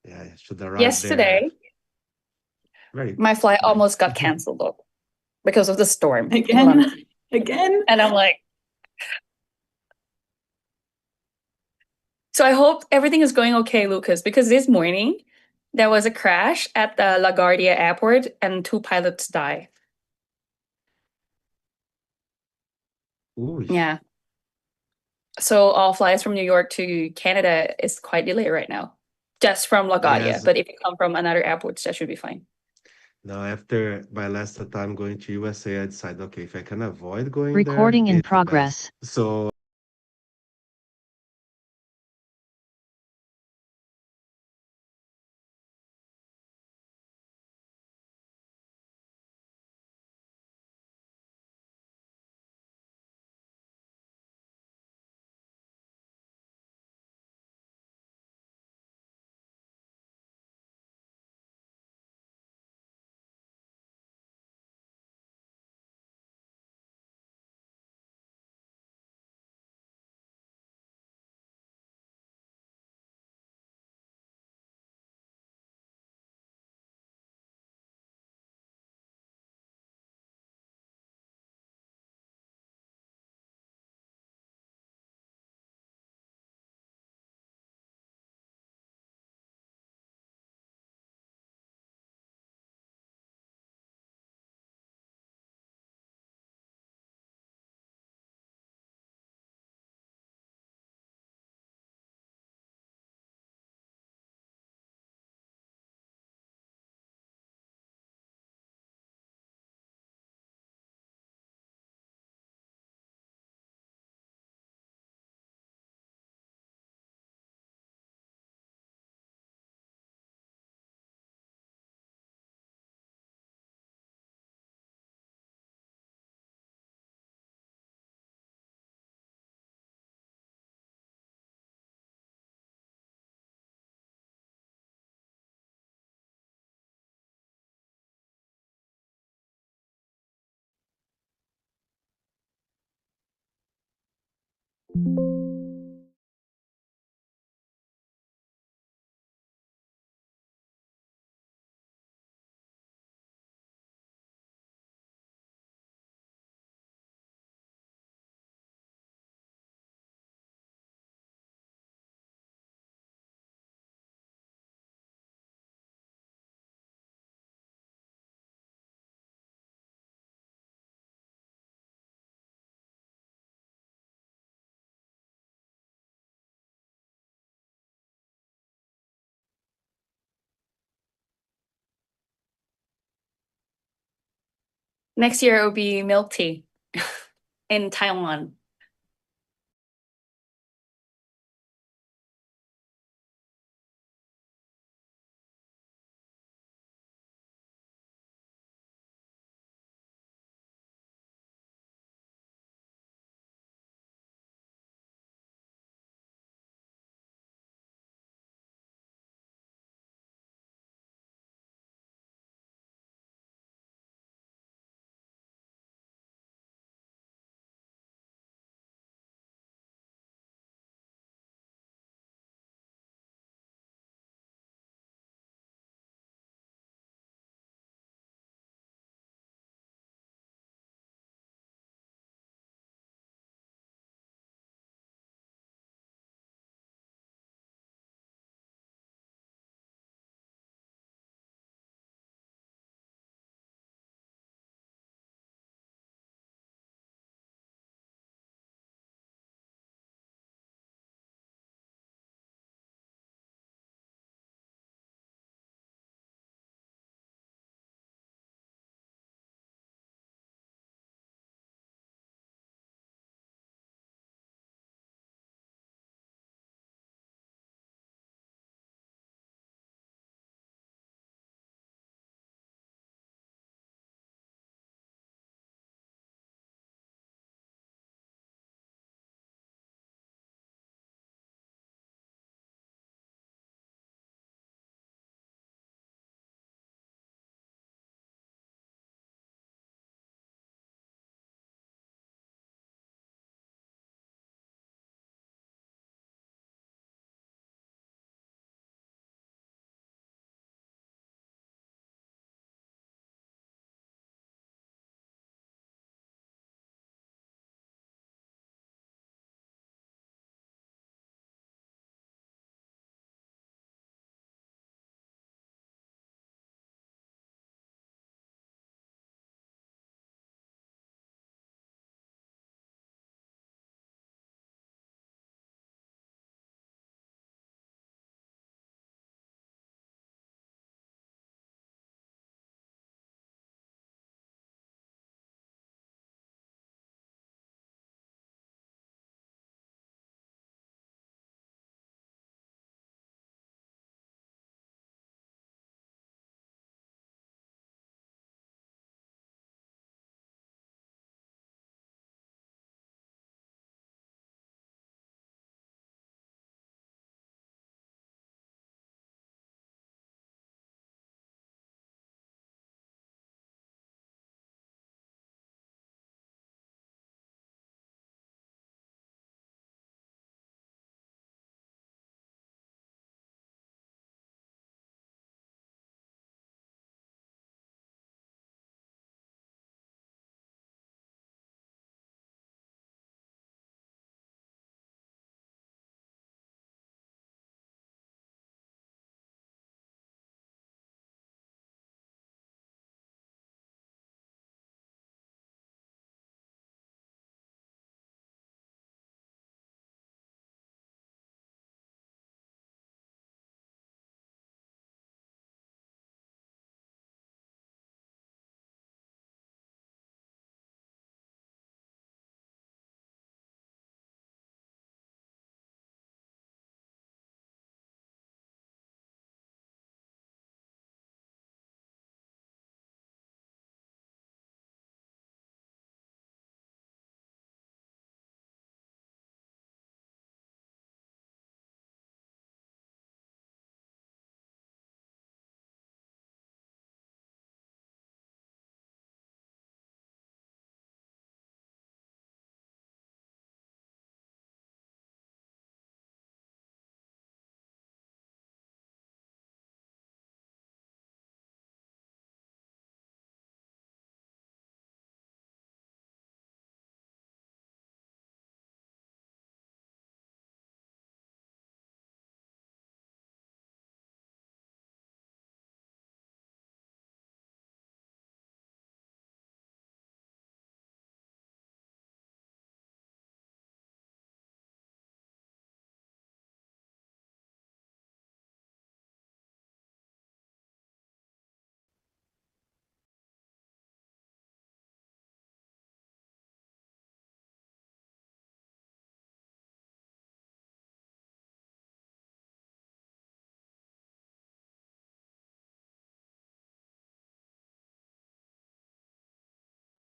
Yeah, I should arrive there Yesterday, very my flight like almost got canceled though because of the storm in Again? London. Again? And I'm like, so I hope everything is going okay, Lucas, because this morning there was a crash at the LaGuardia airport and two pilots died. ooh. Yeah. So all flights from New York to Canada is quite delayed right now, just from LaGuardia. Yes. But if you come from another airport, that should be fine. Now after my last time going to USA, I decided, okay, if I can avoid going there, Recording in it's the best. progress. So Next year it will be milk tea in Taiwan.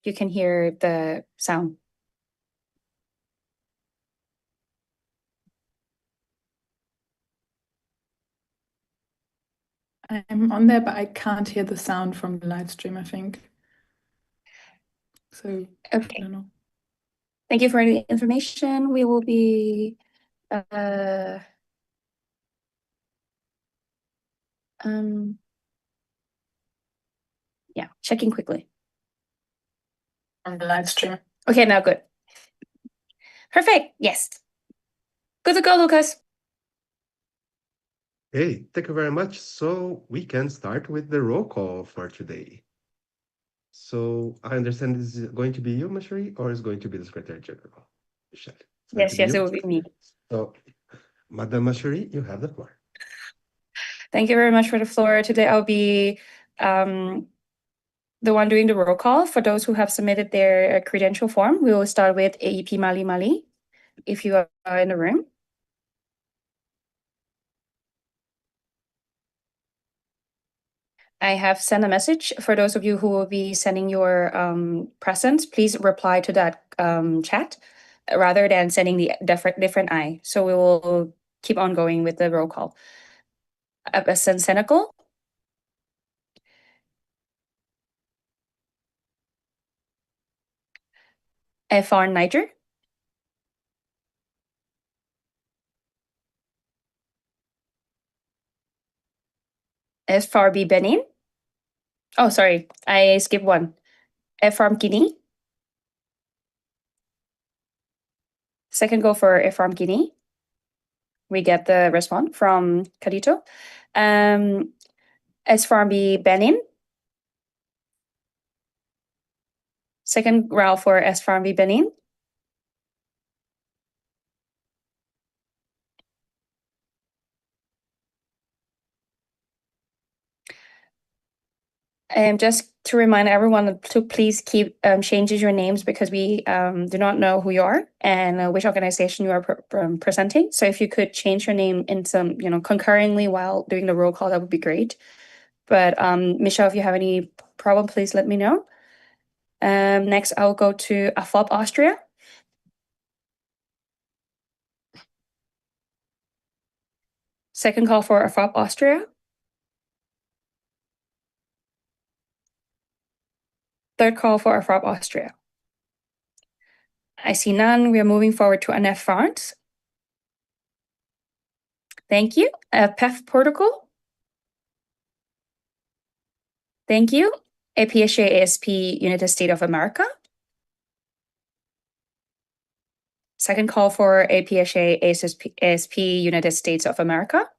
you can hear the sound. I'm on there, but I can't hear the sound from the live stream, I think. So I Okay. don't know. Thank you for the information. We will be yeah, checking quickly. On the live stream. Okay, now good. Perfect. Yes. Good to go, Lucas. Hey, thank you very much. So we can start with the roll call for today. So I understand this is going to be you, Mashri, or is going to be the Secretary General? Michelle. It's going to Yes, be it you? will be me. So, Madam Mashri, you have the floor. Thank you very much for the floor. Today I'll be the one doing the roll call. For those who have submitted their credential form, we will start with AEP Mali Mali, if you are in the room. I have sent a message for those of you who will be sending your presents. Please reply to that chat rather than sending the different I. So we will keep on going with the roll call. Senegal, FR Niger, FRB Benin. Oh, sorry, I skipped one. FRM Guinea. Second go for FRM Guinea. We get the response from Kadito. SFRB Benin. Second round for SFRB Benin. Just to remind everyone to please keep changes your names because we do not know who you are and which organization you are presenting. So if you could change your name in some, concurrently while doing the roll call, that would be great. But Michelle, if you have any problem, please let me know. Next, I'll go to AFOP Austria. Second call for AFOP Austria. Third call for AFOP Austria. I see none. We are moving forward to ANF France. Thank you. PEF Portugal. Thank you. APSA ASP United States of America. Second call for APSA ASP United States of America.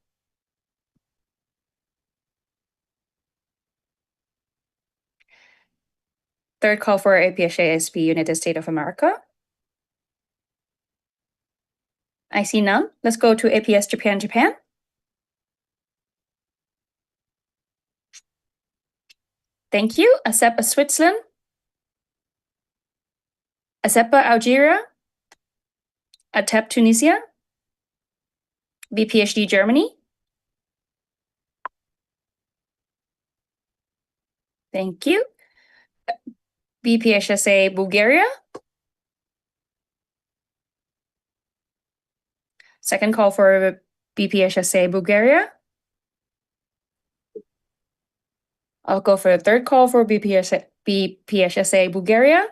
Third call for APSA ASP United States of America. I see none. Let's go to APS Japan, Japan. Thank you. ASEPA Switzerland. ASEPA Algeria. ATEP Tunisia. BPHD Germany. Thank you. BPHSA Bulgaria. Second call for BPHSA Bulgaria. I'll go for the third call for BPHSA Bulgaria.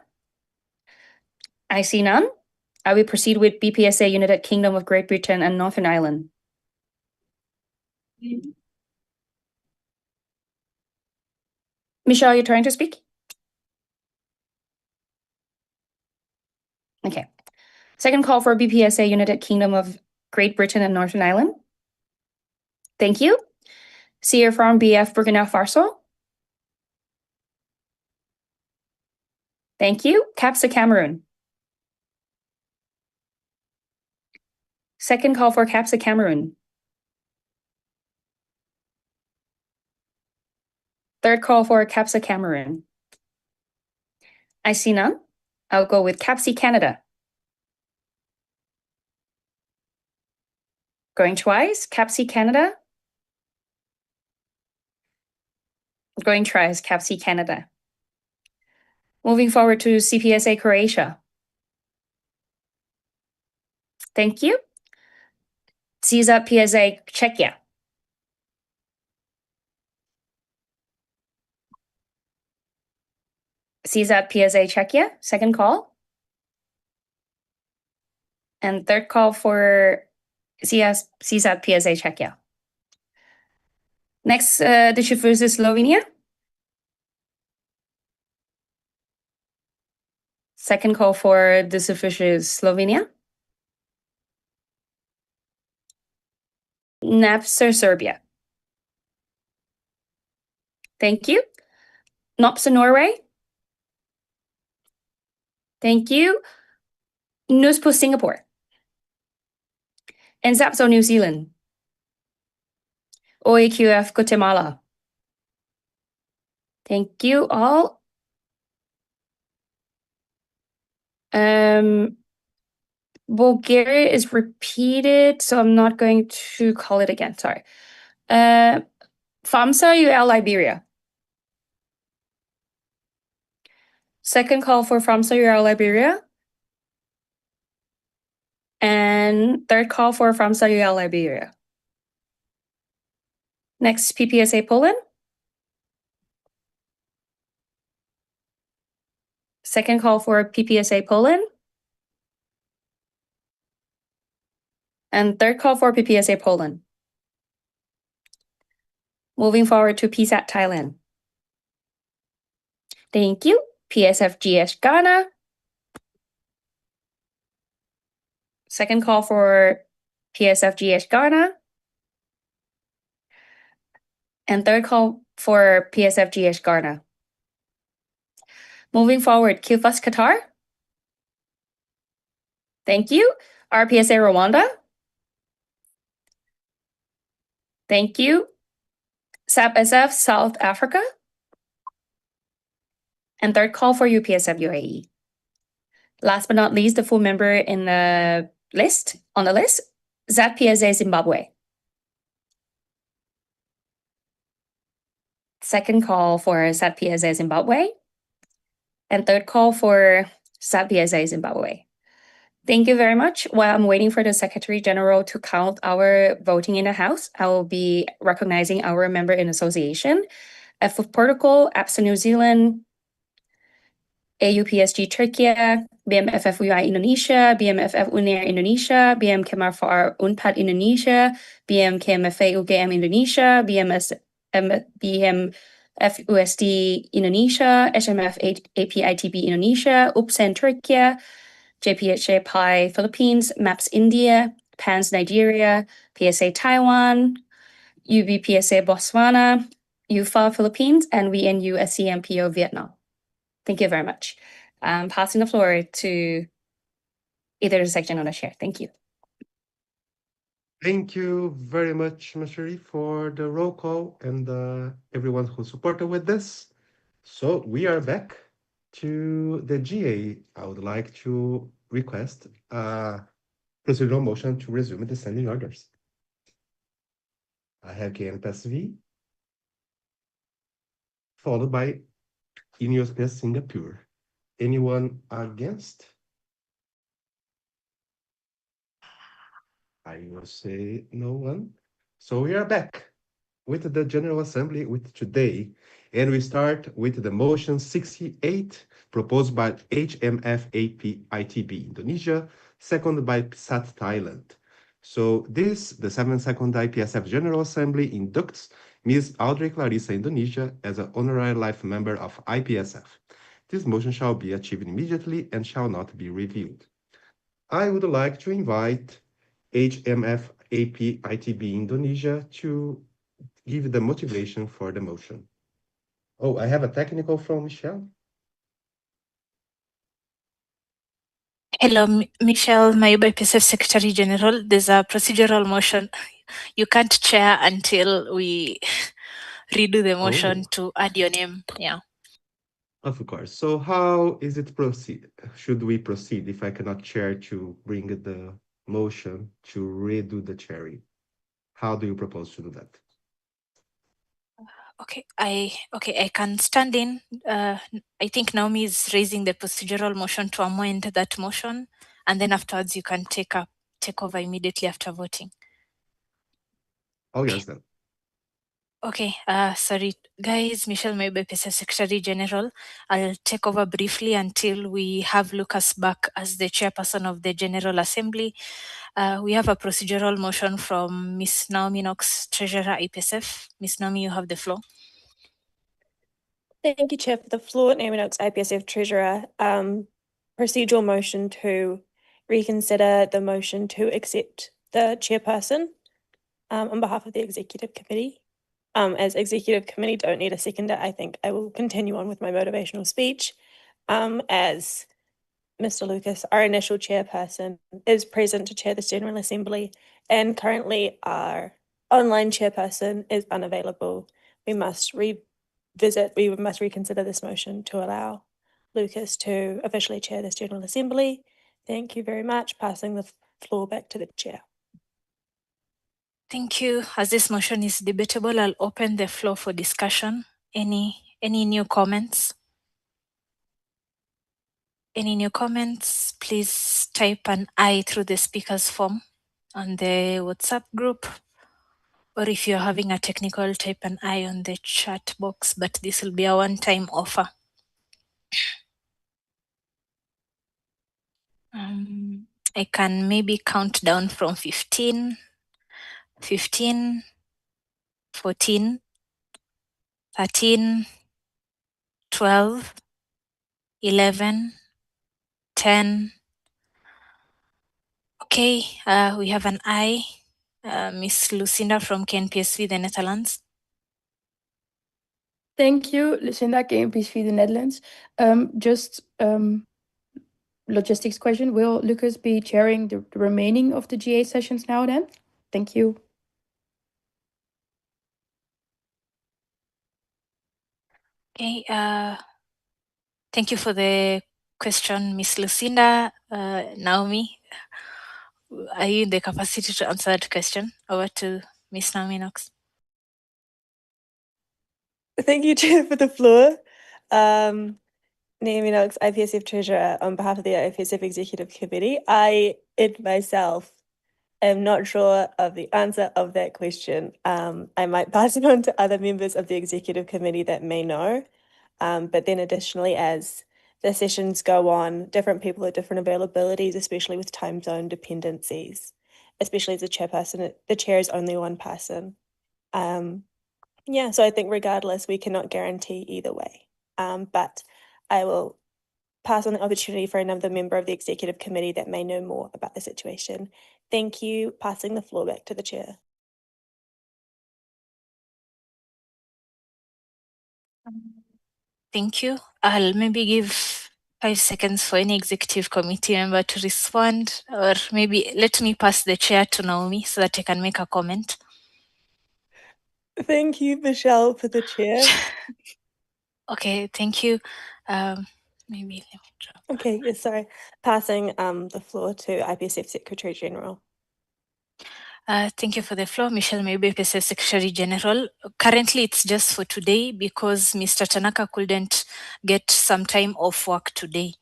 I see none. I will proceed with BPSA United Kingdom of Great Britain and Northern Ireland. Michelle, you're trying to speak? Okay. Second call for BPSA United Kingdom of Great Britain and Northern Ireland. Thank you. Seer from BF Burkina Faso. Thank you. CAPSA Cameroon. Second call for CAPSA Cameroon. Third call for CAPSA Cameroon. I see none. I'll go with CAPSI Canada. Going twice, CAPSI Canada. Going twice, CAPSI Canada. Moving forward to CPSA Croatia. Thank you. CSAT PSA Czechia. CSAT PSA Czechia, second call. And third call for CSAT PSA Czechia. Next, the chauffeurs is Slovenia. Second call for the chauffeurs is Slovenia. Napster Serbia. Thank you. Nopsa Norway. Thank you. Nuspo Singapore. And Zapso New Zealand. OAQF Guatemala. Thank you all. Bulgaria is repeated, so I'm not going to call it again. Sorry. FAMSA UL Liberia. Second call for FAMSA UL Liberia. And third call for FAMSA UL Liberia. Next, PPSA Poland. Second call for PPSA Poland. And third call for PPSA Poland. Moving forward to PSAT Thailand. Thank you. PSFGS Ghana. Second call for PSFGS Ghana. And third call for PSFGS Ghana. Moving forward, QFUS Qatar. Thank you. RPSA Rwanda. Thank you. SAPSF South Africa. And third call for UPSF UAE. Last but not least, the full member in the list, ZATPSA Zimbabwe. Second call for ZATPSA Zimbabwe. And third call for ZATPSA Zimbabwe. Thank you very much. While I'm waiting for the Secretary General to count our voting in the House, I will be recognizing our member in association. F of Portugal, APSA New Zealand, AUPSG Turkey, BMFF-UI Indonesia, BMFF UNER Indonesia, BM Kemarfar UNPAD Indonesia, BM KMFA UGM Indonesia, BMF USD Indonesia, SMF APITB Indonesia, UPSEN Turkey, JPHA Pi Philippines, MAPS India, PANS Nigeria, PSA Taiwan, UBPSA Botswana, UFA Philippines, and VNU SCMPO Vietnam. Thank you very much. Passing the floor to either the section or the chair. Thank you. Thank you very much, Mashari, for the roll call and everyone who supported with this. So we are back to the GA. I would like to request a procedural motion to resume the standing orders. I have KNPSV, followed by INUSPS Singapore. Anyone against? I will say no one. So we are back with the General Assembly with today, and we start with the motion 68 proposed by HMF-AP-ITB Indonesia, seconded by PSAT Thailand. So this, the 72nd IPSF General Assembly inducts Ms. Audrey Clarissa Indonesia as an honorary life member of IPSF. This motion shall be achieved immediately and shall not be reviewed. I would like to invite HMF-AP-ITB Indonesia to give the motivation for the motion. Oh, I have a technical from Michelle. Hello, Michelle Mayuba, IPSF Secretary General. There's a procedural motion. You can't chair until we redo the motion to add your name. Yeah. Of course. So how is it proceed? Should we proceed if I cannot chair to bring the motion to redo the chairing? How do you propose to do that? Okay, I can stand in. I think Naomi is raising the procedural motion to amend that motion, and then afterwards you can take over immediately after voting. Oh, yes, then. Okay, sorry, guys, Michelle Maybe, Secretary General. I'll take over briefly until we have Lucas back as the chairperson of the General Assembly. We have a procedural motion from Ms. Naomi Knox, Treasurer IPSF. Ms. Naomi, you have the floor. Thank you, Chair, for the floor. Naomi Knox, IPSF Treasurer. Procedural motion to reconsider the motion to accept the chairperson on behalf of the Executive Committee. As Executive Committee don't need a seconder, I think I will continue on with my motivational speech. As Mr. Lucas, our initial chairperson, is present to chair this General Assembly, and currently our online chairperson is unavailable. We must reconsider this motion to allow Lucas to officially chair this General Assembly. Thank you very much. Passing the floor back to the chair. Thank you. As this motion is debatable, I'll open the floor for discussion. Any new comments? Any new comments? Please type an I through the speaker's form on the WhatsApp group. Or if you're having a technical, type an I on the chat box, but this will be a one-time offer. I can maybe count down from 15, 14, 13, 12, 11, 10. Okay, we have an I, Miss Lucinda from KNPSV, the Netherlands. Thank you, Lucinda, KNPSV, the Netherlands. Just logistics question. Will Lucas be chairing the remaining of the GA sessions now then? Thank you. Okay, thank you for the question, Miss Lucinda. Naomi, are you in the capacity to answer that question? Over to Miss Naomi Knox. Thank you, Chair, for the floor. Naomi Knox, IPSF Treasurer, on behalf of the IPSF Executive Committee. I myself am not sure of the answer of that question. I might pass it on to other members of the Executive Committee that may know. But then additionally, as the sessions go on, different people have different availabilities, especially with time zone dependencies, especially as a chairperson, the chair is only one person. Yeah, so I think regardless, we cannot guarantee either way. But I will pass on the opportunity for another member of the Executive Committee that may know more about the situation. Thank you. Passing the floor back to the chair. Thank you. I'll maybe give 5 seconds for any Executive Committee member to respond, or maybe let me pass the chair to Naomi so that I can make a comment. Thank you, Michelle, for the chair. Okay, thank you. Maybe let me drop. Okay, yes, sorry. Passing the floor to IPSF Secretary General. Thank you for the floor, Michelle Maybe, IPSF Secretary General. Currently, it's just for today because Mr. Tanaka couldn't get some time off work today.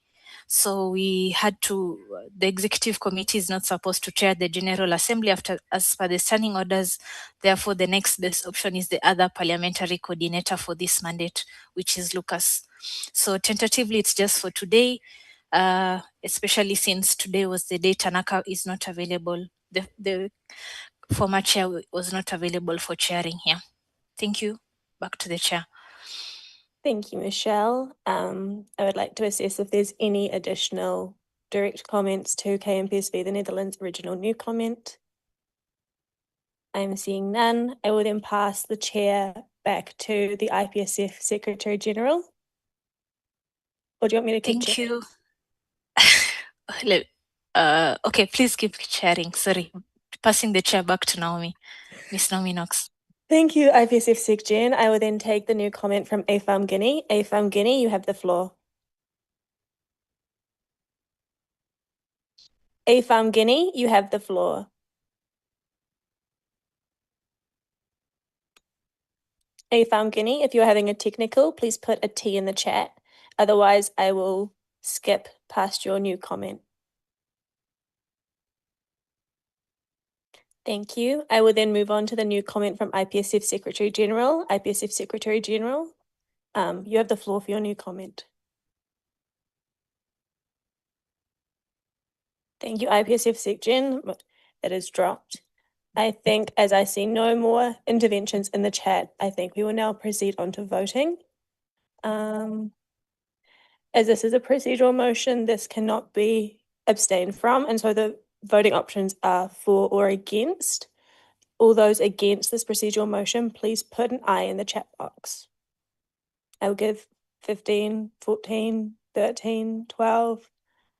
So we had to, the Executive Committee is not supposed to chair the General Assembly as per the standing orders. Therefore, the next best option is the other parliamentary coordinator for this mandate, which is Lucas. So tentatively, it's just for today, especially since today was the day Tanaka is not available. The former chair was not available for chairing here. Thank you. Back to the chair. Thank you, Michelle. I would like to assess if there's any additional direct comments to KNPSV, the Netherlands original new comment. I'm seeing none. I will then pass the chair back to the IPSF Secretary General. Or do you want me to keep Thank chairing? you. Okay, please keep chairing. Sorry. Passing the chair back to Naomi. Miss Naomi Knox. Thank you, IPSF Sec Gen. I will then take the new comment from AFAM Guinea. AFAM Guinea, you have the floor. AFAM Guinea, you have the floor. Faumgini, if you're having a technical, please put a T in the chat. Otherwise, I will skip past your new comment. Thank you. I will then move on to the new comment from IPSF Secretary General. IPSF Secretary General, you have the floor for your new comment. Thank you, IPSF Sec Gen. That is dropped. I think as I see no more interventions in the chat, I think we will now proceed on to voting. As this is a procedural motion, this cannot be abstained from, and so the voting options are for or against. All those against this procedural motion, please put an I in the chat box. I will give 15, 14, 13, 12,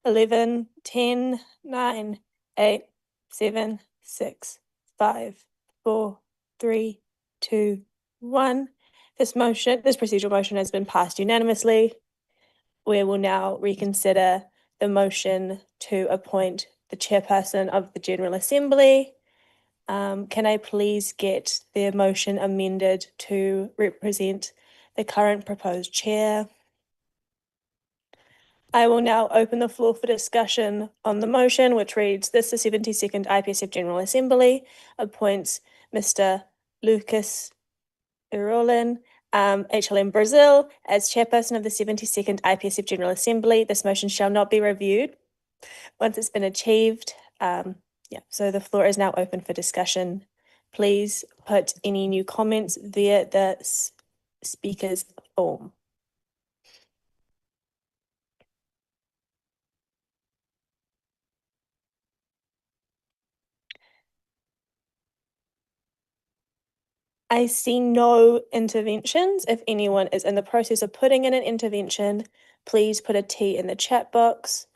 11, 10, 9, 8, 7, 6, 5, 4, 3, 2, 1. This procedural motion has been passed unanimously. We will now reconsider the motion to appoint the chairperson of the General Assembly. Can I please get the motion amended to represent the current proposed chair? I will now open the floor for discussion on the motion, which reads, this the 72nd IPSF General Assembly appoints Mr. Lucas Irolin, HLM Brazil, as chairperson of the 72nd IPSF General Assembly. This motion shall not be reviewed once it's been achieved. So the floor is now open for discussion. Please put any new comments via the speaker's form. I see no interventions. If anyone is in the process of putting in an intervention, please put a T in the chat box.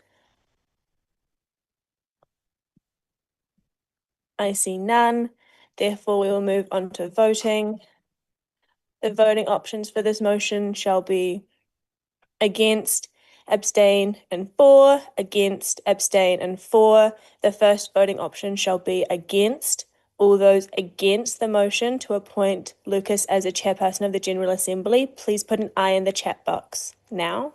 I see none. Therefore, we will move on to voting. The voting options for this motion shall be against, abstain, and for, against, abstain, and for. The first voting option shall be against. All those against the motion to appoint Lucas as a chairperson of the General Assembly, please put an I in the chat box now.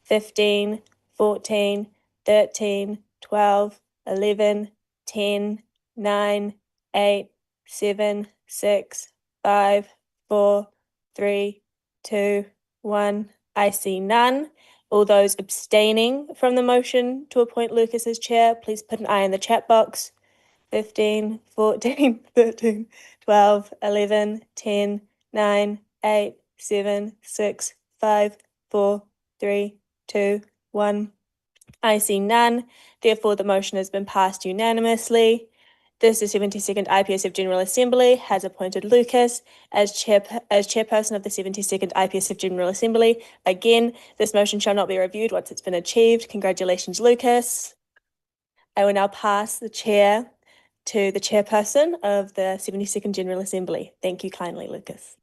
15, 14, 13, 12, 11, 10, 9, 8, 7, 6, 5, 4, 3, 2, 1. I see none. All those abstaining from the motion to appoint Lucas as chair, please put an I in the chat box. 15, 14, 13, 12, 11, 10, 9, 8, 7, 6, 5, 4, 3, 2, 1. I see none. Therefore, the motion has been passed unanimously. This is 72nd IPSF General Assembly has appointed Lucas as chairperson of the 72nd IPSF General Assembly. Again, this motion shall not be reviewed once it's been achieved. Congratulations, Lucas. I will now pass the chair to the chairperson of the 72nd General Assembly. Thank you kindly, Lucas.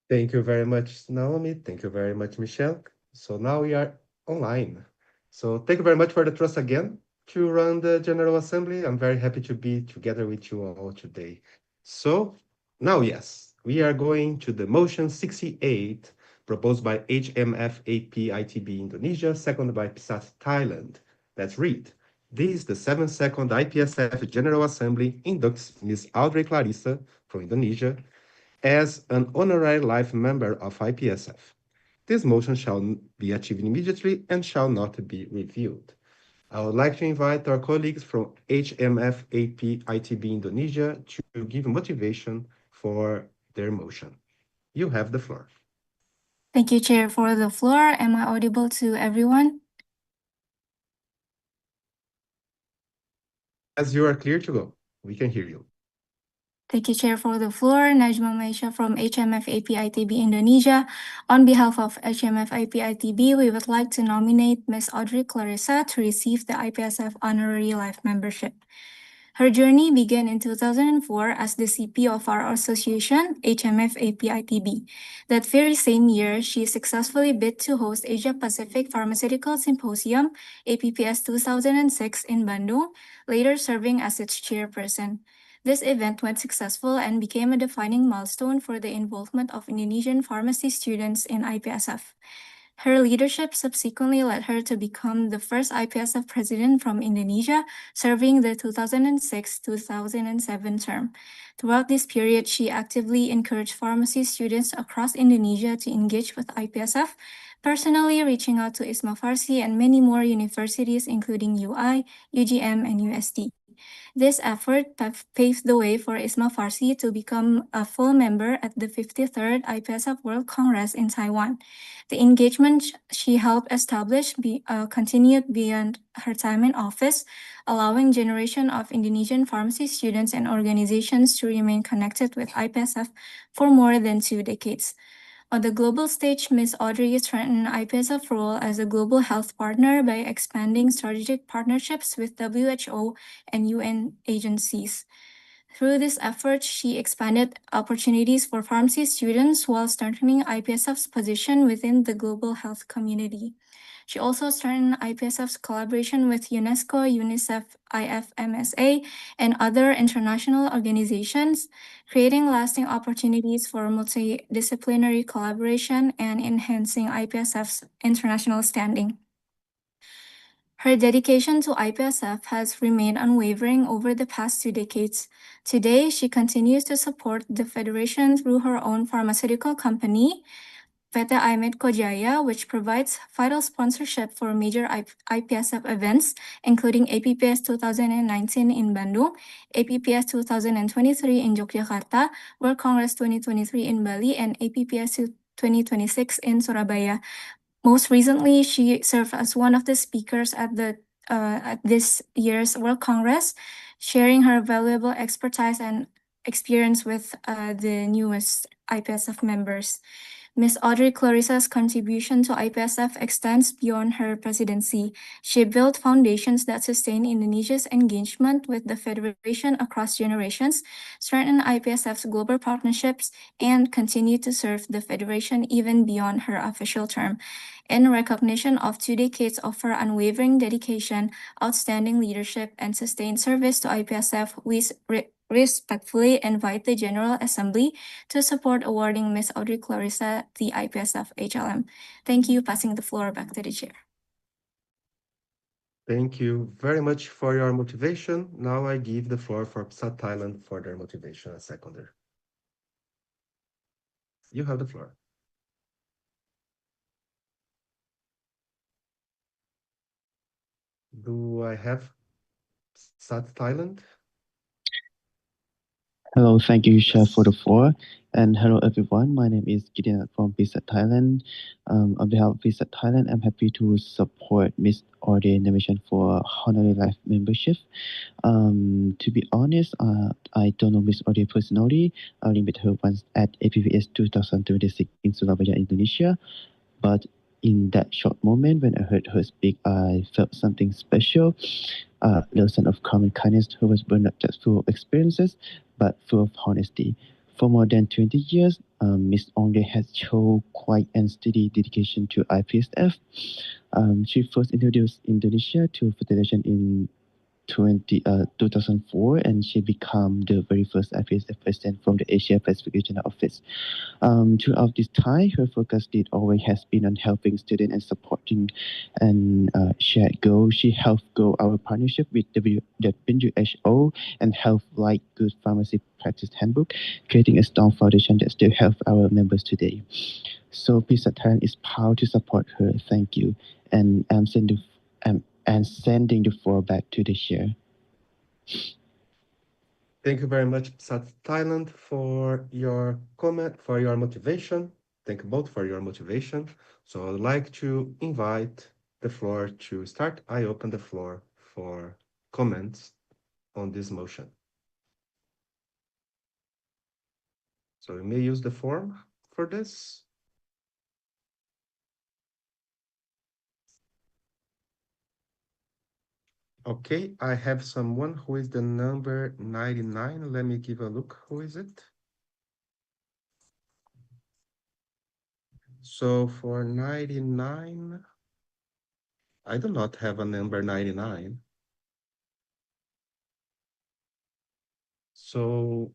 Thank you very much, Naomi. Thank you very much, Michelle. So now we are online. So thank you very much for the trust again to run the General Assembly. I'm very happy to be together with you all today. So now, yes, we are going to the motion 68 proposed by HMF-AP-ITB Indonesia, seconded by PSAT Thailand. Let's read. This, the 72nd IPSF General Assembly inducts Ms. Audrey Clarissa from Indonesia as an honorary life member of IPSF. This motion shall be achieved immediately and shall not be reviewed. I would like to invite our colleagues from HMF-AP-ITB Indonesia to give motivation for their motion. You have the floor. Thank you, Chair, for the floor. Am I audible to everyone? As you are clear to go, we can hear you. Thank you, Chair, for the floor. Najma Maisha from HMF-AP-ITB Indonesia. On behalf of HMF-AP-ITB, we would like to nominate Ms. Audrey Clarissa to receive the IPSF Honorary Life Membership. Her journey began in 2004 as the CP of our association, HMF-AP-ITB. That very same year, she successfully bid to host Asia Pacific Pharmaceutical Symposium, APPS 2006 in Bandung, later serving as its chairperson. This event went successful and became a defining milestone for the involvement of Indonesian pharmacy students in IPSF. Her leadership subsequently led her to become the first IPSF president from Indonesia, serving the 2006-2007 term. Throughout this period, she actively encouraged pharmacy students across Indonesia to engage with IPSF, personally reaching out to ISMA Farsi and many more universities, including UI, UGM, and UST. This effort paved the way for ISMA Farsi to become a full member at the 53rd IPSF World Congress in Taiwan. The engagement she helped establish continued beyond her time in office, allowing generation of Indonesian pharmacy students and organizations to remain connected with IPSF for more than 2 decades. On the global stage, Ms. Audrey strengthened IPSF role as a global health partner by expanding strategic partnerships with WHO and UN agencies. Through this effort, she expanded opportunities for pharmacy students while strengthening IPSF's position within the global health community. She also strengthened IPSF's collaboration with UNESCO, UNICEF, IFMSA, and other international organizations, creating lasting opportunities for multidisciplinary collaboration and enhancing IPSF's international standing. Her dedication to IPSF has remained unwavering over the past 2 decades. Today, she continues to support the Federation through her own pharmaceutical company, PT IMED Kojaya, which provides vital sponsorship for major IPSF events, including APPS 2019 in Bandung, APPS 2023 in Yogyakarta, World Congress 2023 in Bali, and APPS 2026 in Surabaya. Most recently, she served as one of the speakers at this year's World Congress, sharing her valuable expertise and experience with the newest IPSF members. Ms. Audrey Clarissa's contribution to IPSF extends beyond her presidency. She built foundations that sustain Indonesia's engagement with the Federation across generations, strengthened IPSF's global partnerships, and continued to serve the Federation even beyond her official term. In recognition of 2 decades of her unwavering dedication, outstanding leadership, and sustained service to IPSF, we respectfully invite the General Assembly to support awarding Ms. Audrey Clarissa the IPSF HLM. Thank you. Passing the floor back to the chair. Thank you very much for your motivation. Now I give the floor for PSAT Thailand for their motivation as seconder. You have the floor. Do I have PSAT Thailand? Hello, thank you, Chef, for the floor. And hello, everyone. My name is Gideon from PSAT Thailand. On behalf of PSAT Thailand, I'm happy to support Ms. Audrey nomination for Honorary Life membership. To be honest, I don't know Ms. Audrey personally. I only met her once at APPS 2026 in Surabaya, Indonesia. But in that short moment when I heard her speak, I felt something special. A lesson of common kindness who was not just full of experiences, but full of honesty. For more than 20 years, Ms. Audrey has shown quite and steady dedication to IPSF. She first introduced Indonesia to Federation in 2004, and she became the very first IPSF president from the Asia Pacific Regional Office. Throughout this time, her focus did always has been on helping students and supporting and shared goals. She helped grow our partnership with WHO and Health Like Good Pharmacy Practice Handbook, creating a strong foundation that still helps our members today. So PSAT Thailand is proud to support her. Thank you. And I'm sending the floor back to the chair. Thank you very much, PSAT Thailand, for your comment, for your motivation. Thank you both for your motivation. So I'd like to invite the floor to start. I open the floor for comments on this motion. So you may use the form for this. Okay, I have someone who is the number 99. Let me give a look. Who is it? So for 99, I do not have a number 99. So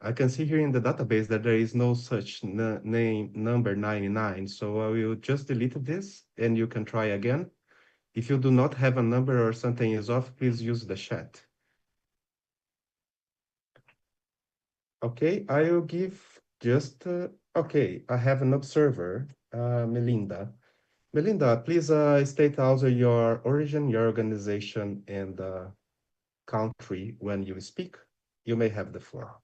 I can see here in the database that there is no such name number 99. So I will just delete this and you can try again. If you do not have a number or something is off, please use the chat. Okay, I will give just, okay, I have an observer, Melinda. Melinda, please state also your origin, your organization, and country when you speak. You may have the floor.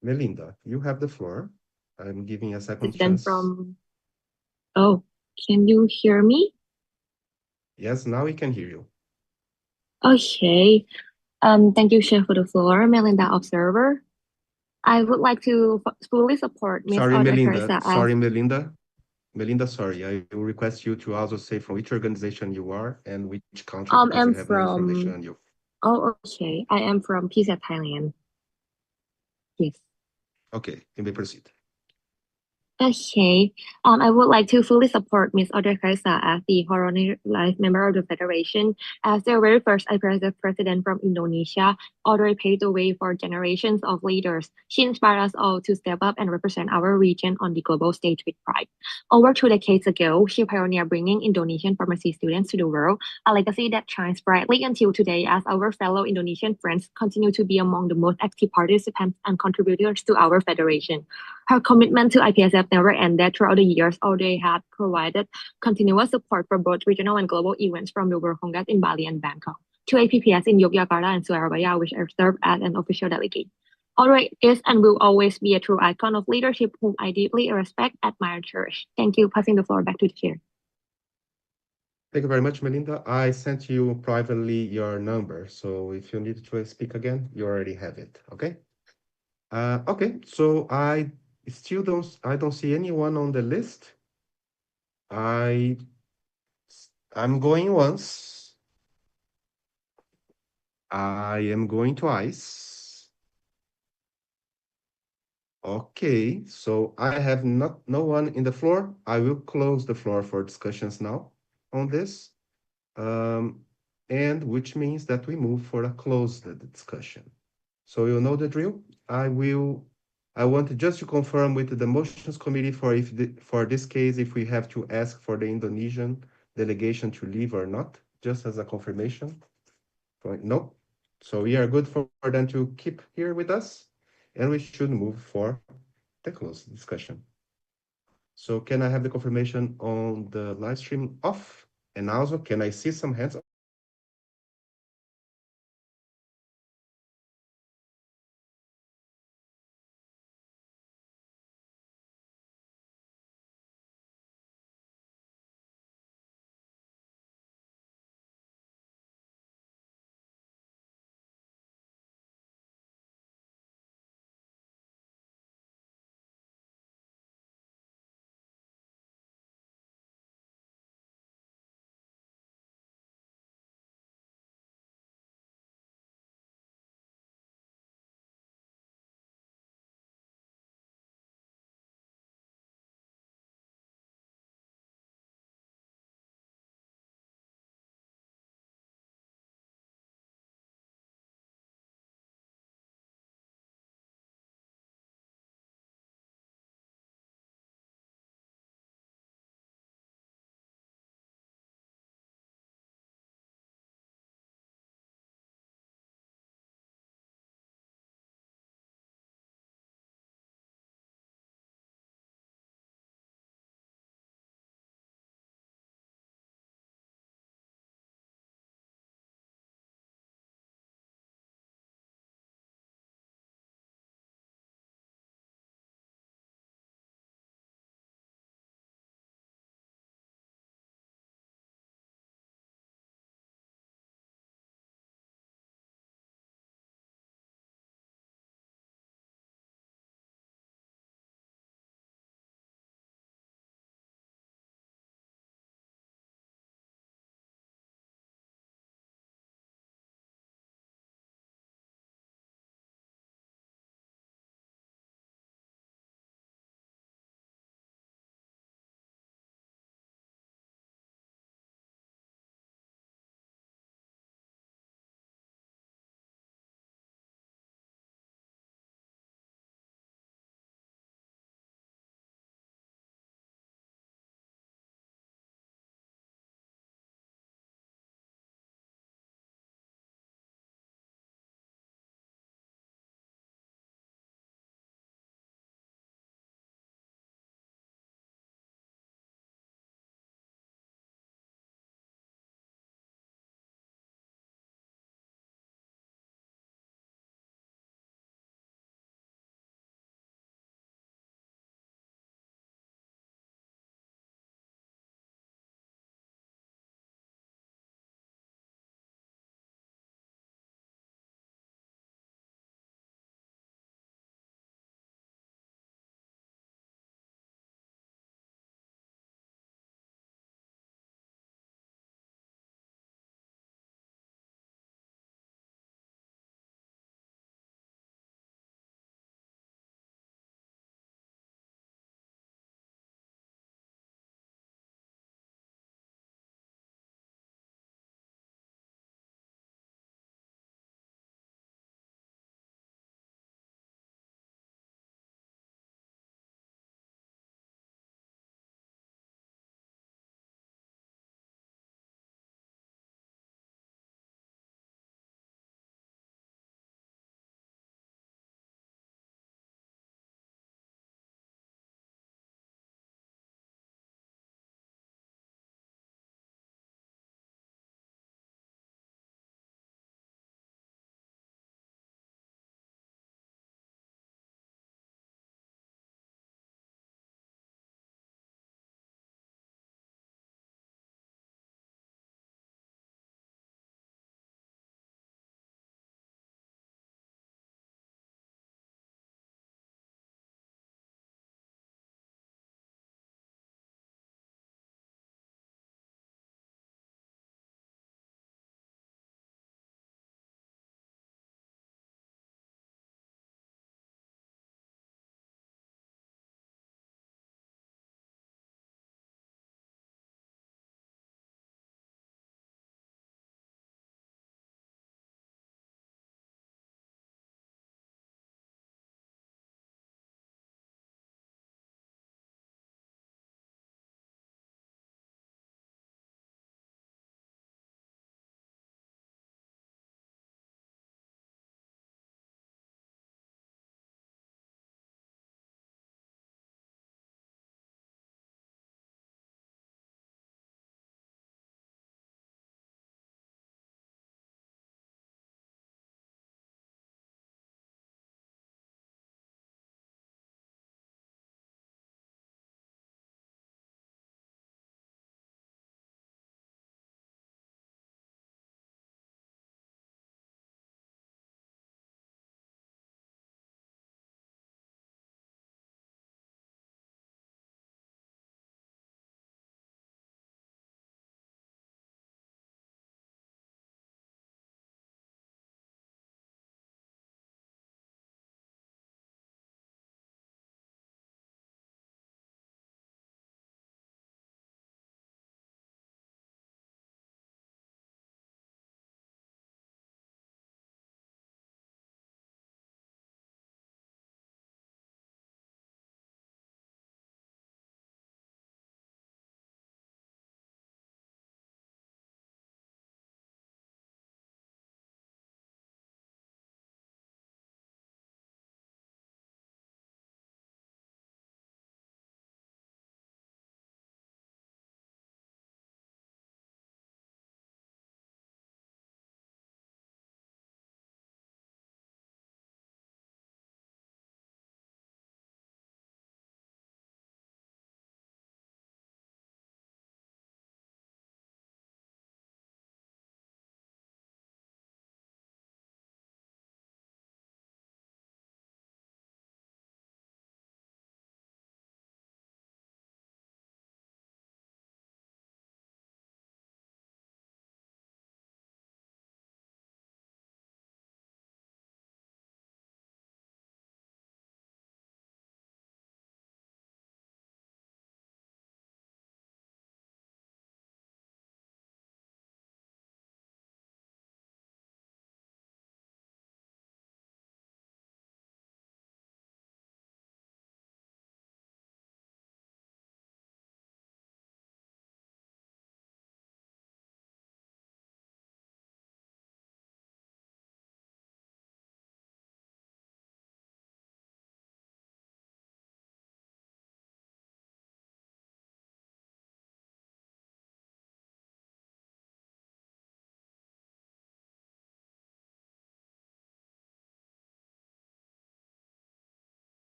Melinda, you have the floor. I'm giving a second chance. Oh, can you hear me? Yes, now we can hear you. Okay. Thank you, Chair, for the floor. Melinda, observer. I would like to fully support Ms. Sorry, Audrey Melinda. Carissa Sorry, Melinda. Melinda, sorry. I will request you to also say from which organization you are and which country, because I'm we have no information on you. Oh, okay. I am from PZ Thailand. Yes. Okay, you may proceed. Okay. I would like to fully support Ms. Audrey Carissa as the honorary member of the Federation. As the very first IPSF president from Indonesia, Audrey paved the way for generations of leaders. She inspired us all to step up and represent our region on the global stage with pride. Over 2 decades ago, she pioneered bringing Indonesian pharmacy students to the world, a legacy that shines brightly until today as our fellow Indonesian friends continue to be among the most active participants and contributors to our federation. Her commitment to IPSF never ended throughout the years. Audrey had provided continuous support for both regional and global events from the World Congress in Bali and Bangkok to APPS in Yogyakarta and Surabaya, which I served as an official delegate. Audrey is and will always be a true icon of leadership whom I deeply respect, admire, and cherish. Thank you. Passing the floor back to the chair. Thank you very much, Melinda. I sent you privately your number, so if you need to speak again, you already have it, okay? Okay, so I don't see anyone on the list. I'm going once. I am going twice. Okay, so I have no one in the floor. I will close the floor for discussions now on this. And which means that we move for a closed discussion. So you know the drill. I want just to confirm with the motions committee for this case, if we have to ask for the Indonesian delegation to leave or not, just as a confirmation. No. So we are good for them to keep here with us, and we should move for the closed discussion. So can I have the confirmation on the live stream off? And also, can I see some hands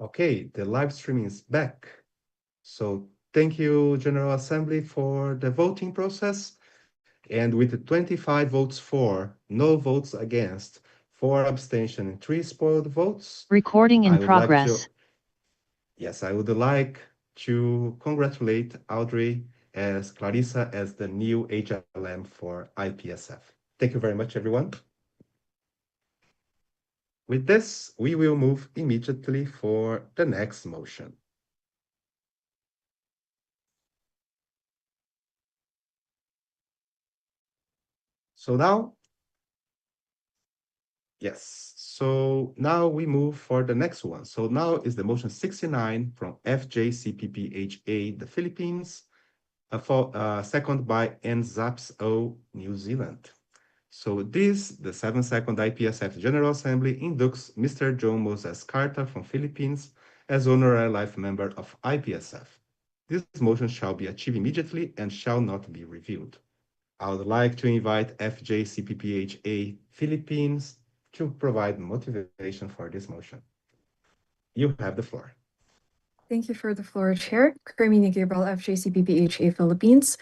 Okay, the live streaming is back. So thank you, General Assembly, for the voting process. And with 25 votes for, no votes against, 4 abstention, and 3 spoiled votes. Recording in I would like progress. to, yes, I would like to congratulate Audrey as Clarissa as the new HLM for IPSF. Thank you very much, everyone. With this, we will move immediately for the next motion. So now, yes, so now we move for the next one. So now is the motion 69 from FJCPPHA, the Philippines, second by NZAPS-O, New Zealand. So this, the 72nd IPSF General Assembly inducts Mr. John Moses Carter from Philippines as honorary life member of IPSF. This motion shall be achieved immediately and shall not be reviewed. I would like to invite FJCPPHA Philippines to provide motivation for this motion. You have the floor. Thank you for the floor, Chair. Carmina Gabriel, FJCPPHA Philippines.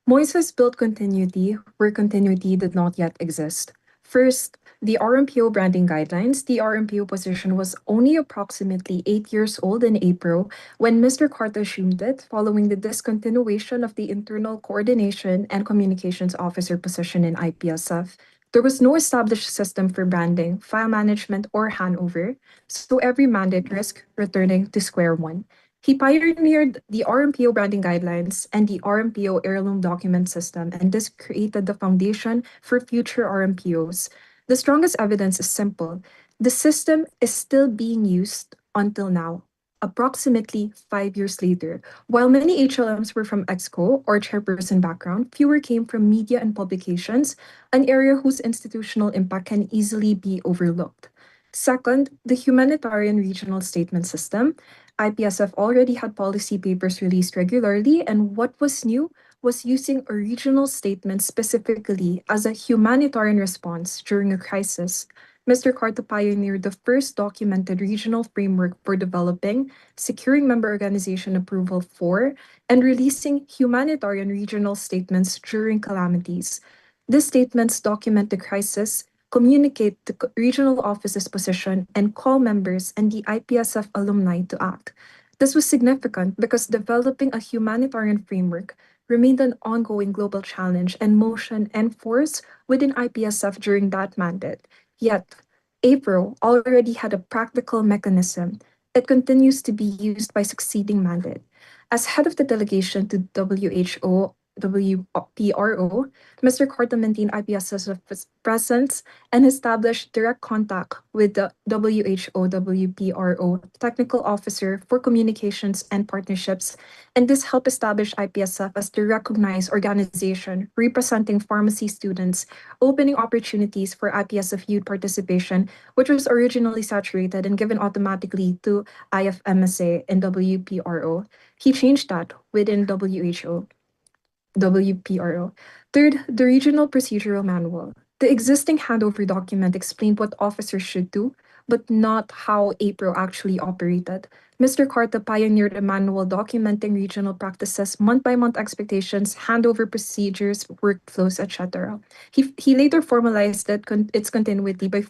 Moises built continuity where continuity did not yet exist. First, the RMPO branding guidelines. The RMPO position was only approximately 8 years old in April when Mr. Carter assumed it, following the discontinuation of the internal coordination and communications officer position in IPSF. There was no established system for branding, file management, or handover, so every mandate risked returning to square one. He pioneered the RMPO branding guidelines and the RMPO heirloom document system, and this created the foundation for future RMPOs. The strongest evidence is simple. The system is still being used until now, approximately 5 years later. While many HLMs were from EXCO or chairperson background, fewer came from media and publications, an area whose institutional impact can easily be overlooked. Second, the humanitarian regional statement system. IPSF already had policy papers released regularly, and what was new was using a regional statement specifically as a humanitarian response during a crisis. Mr. Carter pioneered the first documented regional framework for developing, securing member organization approval for, and releasing humanitarian regional statements during calamities. These statements document the crisis, communicate the regional office's position, and call members and the IPSF alumni to act. This was significant because developing a humanitarian framework remained an ongoing global challenge and motion and force within IPSF during that mandate. Yet, APRO already had a practical mechanism. It continues to be used by succeeding mandate. As head of the delegation to WHO WPRO, Mr. Carter maintained IPSF's presence and established direct contact with the WHO WPRO technical officer for communications and partnerships, and this helped establish IPSF as the recognized organization representing pharmacy students, opening opportunities for IPSF youth participation, which was originally saturated and given automatically to IFMSA and WPRO. He changed that within WPRO. Third, the Regional Procedural Manual. The existing handover document explained what officers should do, but not how APRO actually operated. Mr. Carta pioneered a manual documenting regional practices, month-by-month expectations, handover procedures, workflows, etc. He later formalized its continuity by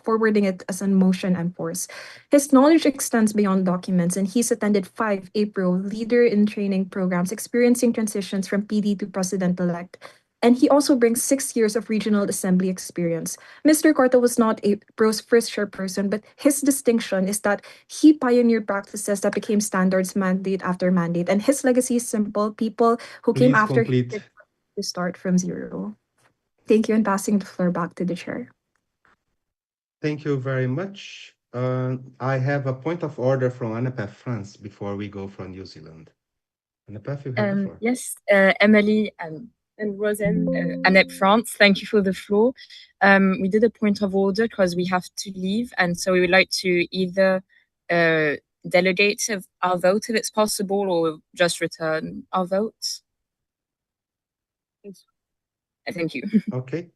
forwarding it as a motion and force. His knowledge extends beyond documents, and he's attended 5 APRO leader in training programs, experiencing transitions from PD to president-elect. And he also brings 6 years of regional assembly experience. Mr. Carta was not APRO's first chairperson, but his distinction is that he pioneered practices that became standards mandate after mandate. And his legacy is simple: people who came after him to start from zero. Thank you, and passing the floor back to the chair. Thank you very much. I have a point of order from ANEPEF France before we go from New Zealand. ANEPEF, you have the floor. Yes, Emily and Rosen, ANEP France, thank you for the floor. We did a point of order because we have to leave, and so we would like to either delegate our vote if it's possible, or just return our votes. Thank you. Okay.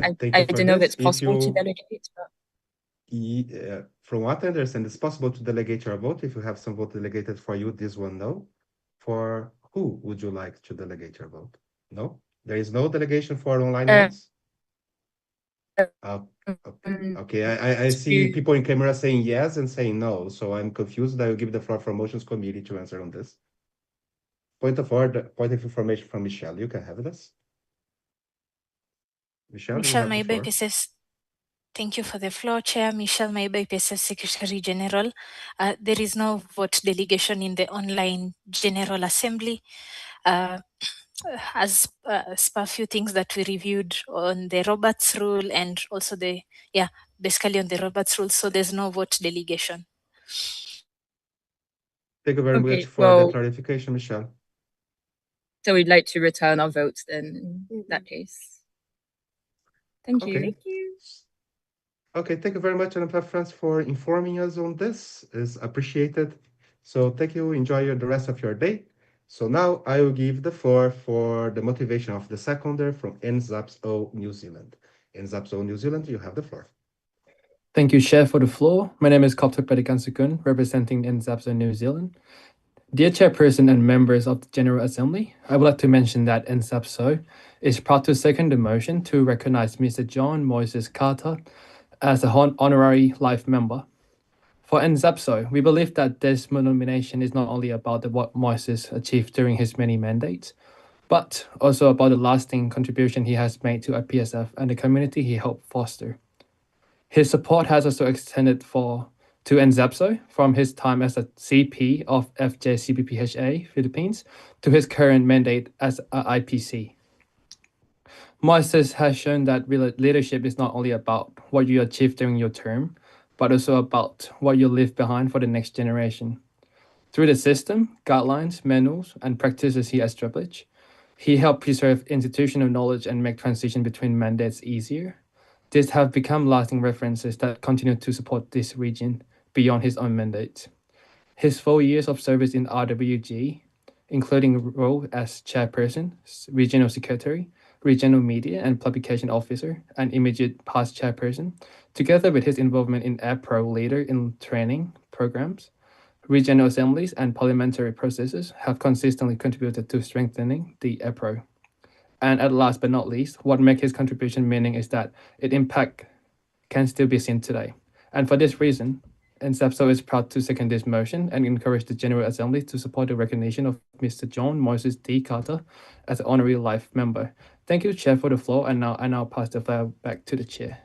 I don't know if it's possible to delegate. But... from what I understand, it's possible to delegate your vote. If you have some vote delegated for you, this one, no. For who would you like to delegate your vote? No? There is no delegation for online ones? Okay, I see people in camera saying yes and saying no, so I'm confused. I will give the floor for motions committee to answer on this. Point of order, point of information from Michelle. You can have this. Michelle, you have the floor. IPSF. Thank you for the floor, Chair. Michelle Maiba, IPSF Secretary General. There is no vote delegation in the online General Assembly. As per few things that we reviewed on the Roberts rule and also basically on the Roberts rule, so there's no vote delegation. Thank you very much for the clarification, Michelle. So we'd like to return our votes then in that case. Thank you. Thank you. Okay, thank you very much, Anna Franz, for informing us on this. It's appreciated. So thank you. Enjoy the rest of your day. So now I will give the floor for the motivation of the seconder from NZAPSO New Zealand. NZAPSO New Zealand, you have the floor. Thank you, Chair, for the floor. My name is Koptuk Pedikansukun, representing NZAPSO New Zealand. Dear Chairperson and members of the General Assembly, I would like to mention that NZAPSO is proud to second the motion to recognize Mr. John Moises Carter as an honorary life member. For NZAPSO, we believe that this nomination is not only about what Moises achieved during his many mandates, but also about the lasting contribution he has made to IPSF and the community he helped foster. His support has also extended to NZAPSO from his time as a CP of FJCPPHA Philippines to his current mandate as an IPC. Moises has shown that leadership is not only about what you achieve during your term, but also about what you leave behind for the next generation. Through the system, guidelines, manuals, and practices he established, he helped preserve institutional knowledge and make transition between mandates easier. These have become lasting references that continue to support this region beyond his own mandate. His 4 years of service in RWG, including role as chairperson, regional secretary, regional media and publication officer, and immediate past chairperson, together with his involvement in APRO leader in training programs, regional assemblies, and parliamentary processes have consistently contributed to strengthening the APRO. And at last but not least, what makes his contribution meaning is that its impact can still be seen today. And for this reason, NZAPSO is proud to second this motion and encourage the General Assembly to support the recognition of Mr. John Moises D. Carter as an honorary life member. Thank you, Chair, for the floor, and now I pass the floor back to the Chair.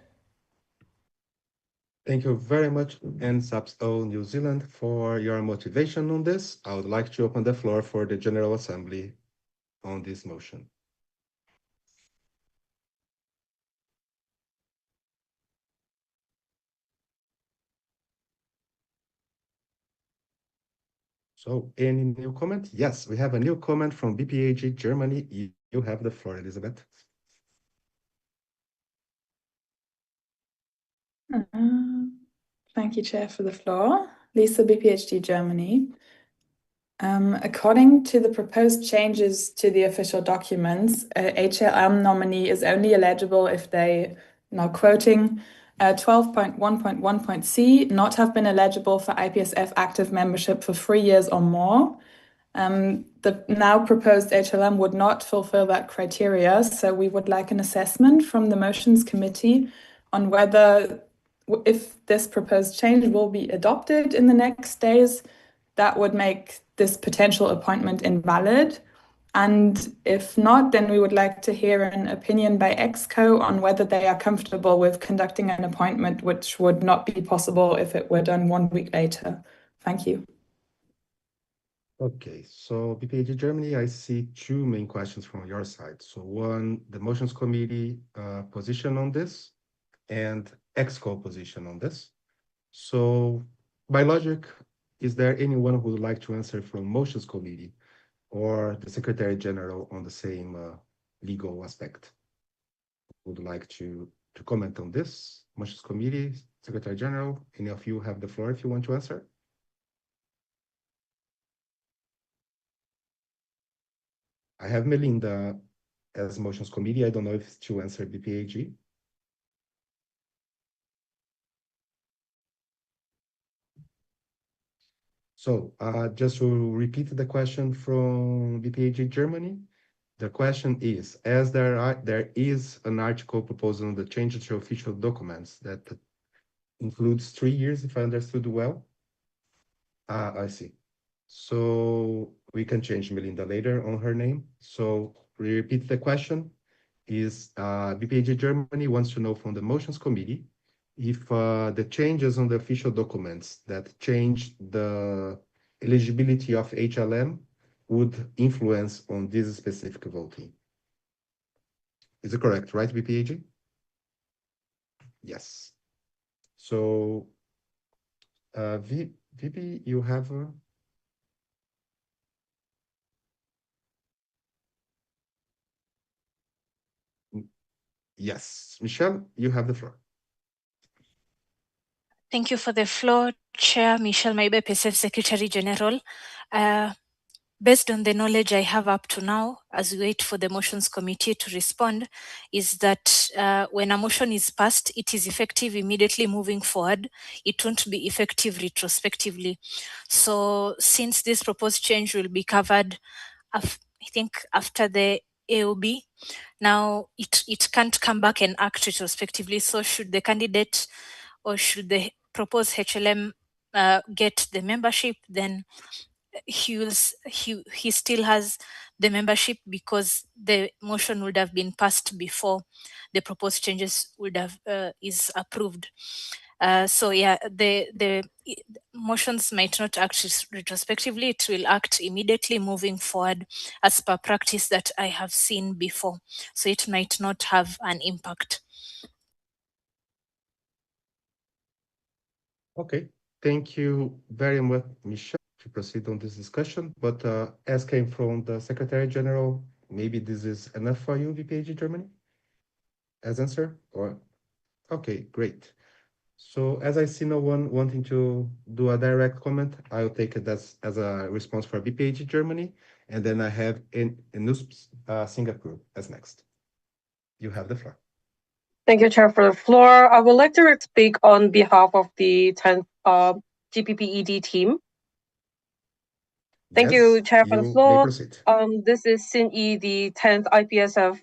Thank you very much, NZAPSO New Zealand, for your motivation on this. I would like to open the floor for the General Assembly on this motion. So any new comment? Yes, we have a new comment from BPAG Germany. You have the floor, Elizabeth. Thank you, Chair, for the floor. Lisa, BPHD Germany. According to the proposed changes to the official documents, a HLM nominee is only eligible if they, now quoting, 12.1.1.c, not have been eligible for IPSF active membership for 3 years or more. The now proposed HLM would not fulfill that criteria, so we would like an assessment from the motions committee on whether, if this proposed change will be adopted in the next days, that would make this potential appointment invalid. And if not, then we would like to hear an opinion by EXCO on whether they are comfortable with conducting an appointment, which would not be possible if it were done 1 week later. Thank you. Okay, so BPAG Germany, I see 2 main questions from your side. So one, the motions committee position on this, and EXCO position on this. So by logic, is there anyone who would like to answer from motions committee or the Secretary General on the same legal aspect? Would like to comment on this? Motions committee, Secretary General, any of you have the floor if you want to answer? I have Melinda as motions committee. I don't know if it's to answer BPAG. So just to repeat the question from BPAG Germany, the question is, as there is an article proposed on the changes to official documents that includes 3 years, if I understood well. I see. So we can change Melinda later on her name. So we repeat the question is BPAG Germany wants to know from the motions committee if the changes on the official documents that change the eligibility of HLM would influence on this specific voting. Is it correct, right, BPAG? Yes. So VP, you have yes, Michelle, you have the floor. Thank you for the floor, Chair. Michelle Maibe, PSF Secretary General. Based on the knowledge I have up to now, as we wait for the motions committee to respond, is that when a motion is passed, it is effective immediately moving forward. It won't be effective retrospectively. So since this proposed change will be covered, I think after the AOB, now it can't come back and act retrospectively. So should the candidate or should the proposed HLM get the membership, then he still has the membership because the motion would have been passed before the proposed changes would have is approved. So yeah, the motions might not act retrospectively. It will act immediately moving forward as per practice that I have seen before. So it might not have an impact. Okay, thank you very much, Michelle, to proceed on this discussion. But as came from the Secretary General, maybe this is enough for you, VPAG Germany, as answer? Or okay, great. So as I see no one wanting to do a direct comment, I'll take it as a response for BPAG Germany, and then I have NUSP Singapore as next. You have the floor. Thank you, Chair, for the floor. I would like to speak on behalf of the 10th GPPED team. Thank you, Chair, for the floor. This is Sin Yi, the 10th IPSF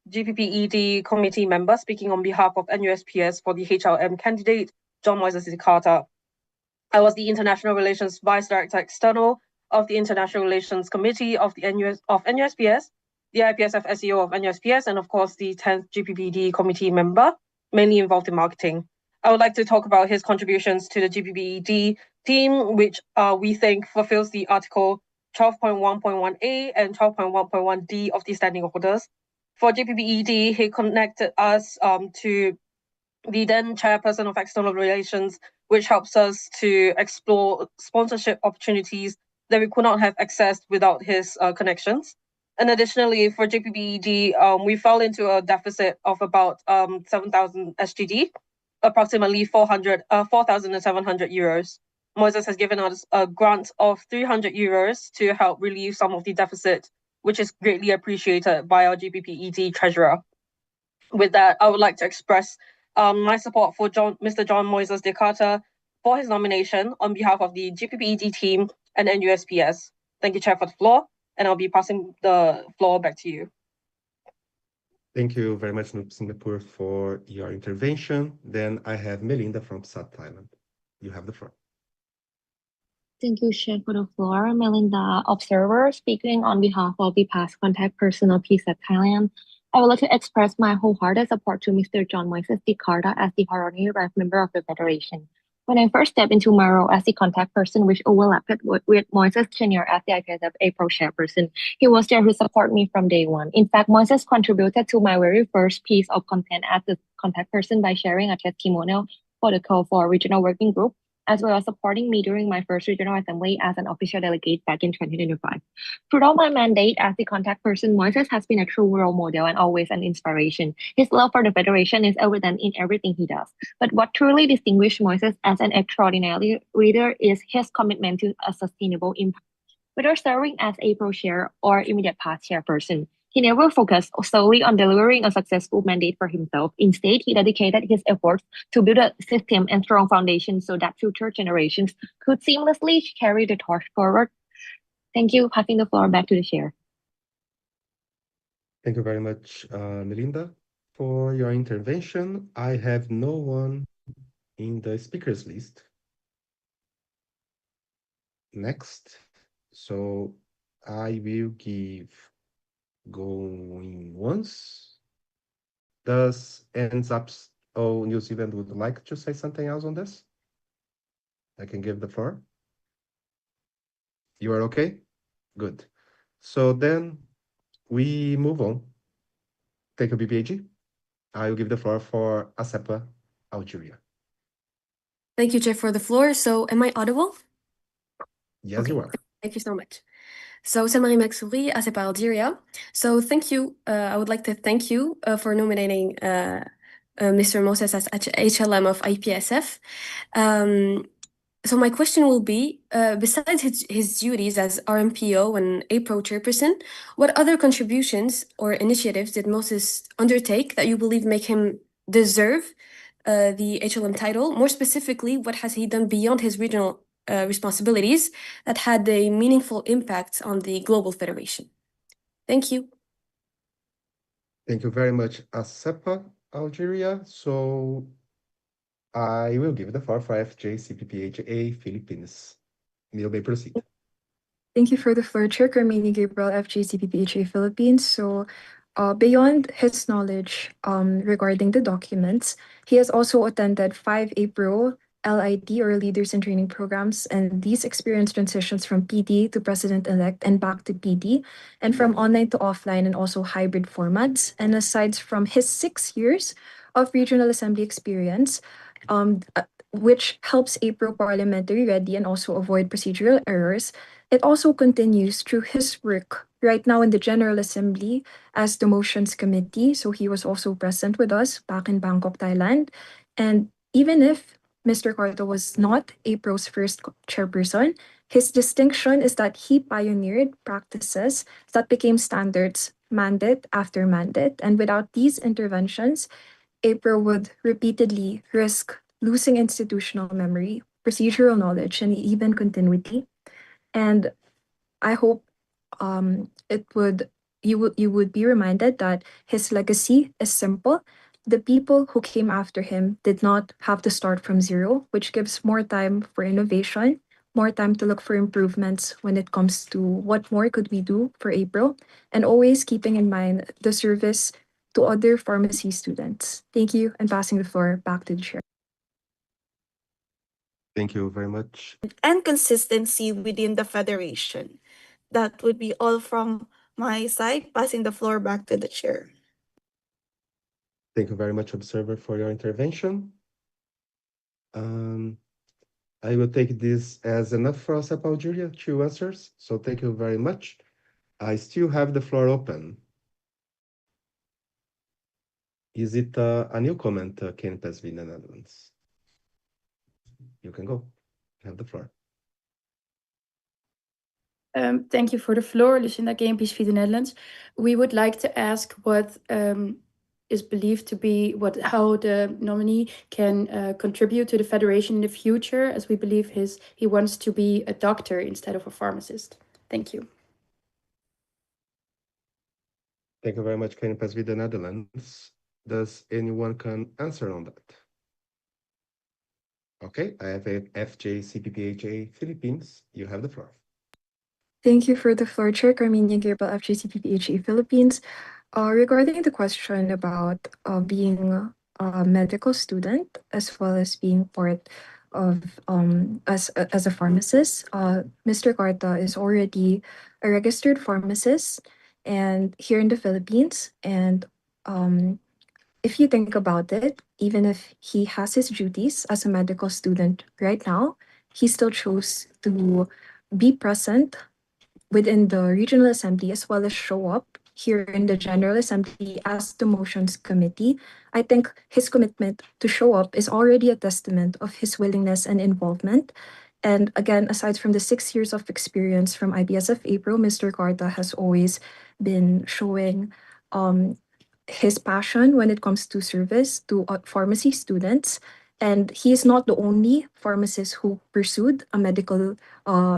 GPPED committee member, speaking on behalf of NUSPS for the HLM candidate, John Moises Carter. I was the International Relations Vice Director External of the International Relations Committee of the NUSPS, the IPSF SEO of NUSPS, and of course the 10th GPPED committee member, mainly involved in marketing. I would like to talk about his contributions to the GPPED team, which we think fulfills the Article 12.1.1a and 12.1.1d of the standing orders. For GPPED, he connected us to the then chairperson of external relations, which helps us to explore sponsorship opportunities that we could not have accessed without his connections. And additionally, for GPPED, we fell into a deficit of about 7,000 SGD, approximately 4,700 euros. Moises has given us a grant of 300 euros to help relieve some of the deficit, which is greatly appreciated by our GPPED treasurer. With that, I would like to express my support for Mr. John Moises de Carter for his nomination on behalf of the GPPED team and NUSPS. Thank you, Chair, for the floor, and I'll be passing the floor back to you. Thank you very much, Singapore, for your intervention. Then I have Melinda from South Thailand. You have the floor. Thank you, Chair, for the floor. Melinda, observer, speaking on behalf of the past contact person of PSAT Thailand. I would like to express my wholehearted support to Mr. John Moises de Carter as the honorary right member of the Federation. When I first stepped into my role as the contact person, which overlapped with Moises' tenure as the IPSF April chairperson, he was there to support me from day one. In fact, Moises contributed to my very first piece of content as the contact person by sharing a testimonial for the call for a regional working group, as well as supporting me during my first regional assembly as an official delegate back in 2025. Throughout my mandate as the contact person, Moises has been a true role model and always an inspiration. His love for the Federation is evident in everything he does. But what truly distinguishes Moises as an extraordinary leader is his commitment to a sustainable impact. Whether serving as April chair or immediate past chairperson, He never focused solely on delivering a successful mandate for himself. Instead, he dedicated his efforts to build a system and strong foundation so that future generations could seamlessly carry the torch forward. Thank you. Passing the floor back to the chair. Thank you very much, Melinda, for your intervention. I have no one in the speakers list. Next, so I will give going once. Does NZAPS New Zealand would like to say something else on this? I can give the floor. You are okay? Good. So then we move on. Thank you, BBAG. I will give the floor for ASEPA Algeria. Thank you, Chair, for the floor. So am I audible? Yes, Okay. you are. Thank you so much. So Samari Maxouri, ASEPA Algeria. So thank you. I would like to thank you for nominating Mr. Moses as HLM of IPSF. So my question will be, besides his duties as RMPO and APRO chairperson, what other contributions or initiatives did Moses undertake that you believe make him deserve the HLM title? More specifically, what has he done beyond his regional responsibilities that had a meaningful impact on the global federation? Thank you. Thank you very much, ASEPA Algeria. So I will give the floor for FJ-CPPHA Philippines. You may proceed. Thank you for the floor, Chair. Carmini Gabriel, FJ-CPPHA Philippines. So beyond his knowledge regarding the documents, he has also attended 5 APRO LID or Leaders in Training programs, and these experience transitions from PD to President-elect and back to PD, and from online to offline and also hybrid formats. And aside from his 6 years of regional assembly experience, which helps APRO parliamentary ready and also avoid procedural errors, it also continues through his work right now in the General Assembly as the Motions Committee. So he was also present with us back in Bangkok, Thailand. And even if Mr. Carto was not APRO's first chairperson, his distinction is that he pioneered practices that became standards mandate after mandate. And without these interventions, APRO would repeatedly risk losing institutional memory, procedural knowledge, and even continuity. And I hope you would be reminded that his legacy is simple. The people who came after him did not have to start from zero, which gives more time for innovation, more time to look for improvements when it comes to what more could we do for April, and always keeping in mind the service to other pharmacy students. Thank you, and passing the floor back to the chair. Thank you very much. And consistency within the federation. That would be all from my side, passing the floor back to the chair. Thank you very much, Observer, for your intervention. I will take this as enough for ASEPA Algeria, 2 answers. So thank you very much. I still have the floor open. Is it a new comment, Ken Pesvin, Netherlands? You can go. You have the floor. Thank you for the floor, Lucinda Gamepiece, the Netherlands. We would like to ask what is believed to be how the nominee can contribute to the federation in the future, as we believe he wants to be a doctor instead of a pharmacist. Thank you. Thank you very much, Ken Pesvin, the Netherlands. Does anyone can answer on that? Okay, I have FJ-CPPHA Philippines. You have the floor. Thank you for the floor, Chair. Carmini Gabriel, FJ-CPPHA Philippines. Regarding the question about being a medical student as well as being part of as a pharmacist, Mr. Carta is already a registered pharmacist and here in the Philippines. And if you think about it, even if he has his duties as a medical student right now, he still chose to be present within the Regional Assembly as well as show up here in the General Assembly as the Motions Committee. I think his commitment to show up is already a testament of his willingness and involvement. And again, aside from the 6 years of experience from IPSF April, Mr. Carta has always been showing his passion when it comes to service to pharmacy students. And he is not the only pharmacist who pursued a medical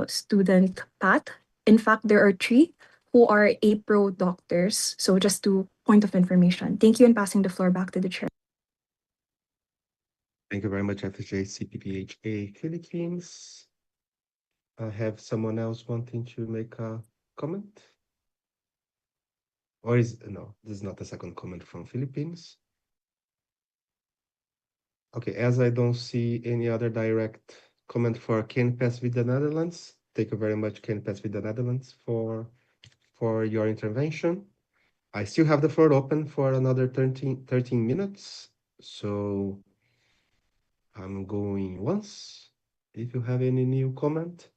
student path. In fact, there are 3 who are APRO doctors. So just to point of information. Thank you, and passing the floor back to the chair. Thank you very much, FSJ CPPHA Philippines. I have someone else wanting to make a comment? Or no, this is not a second comment from Philippines. Okay, as I don't see any other direct comment for CanPass with the Netherlands, thank you very much, CanPass with the Netherlands, for your intervention. I still have the floor open for another 13 minutes, so I'm going once. If you have any new comment,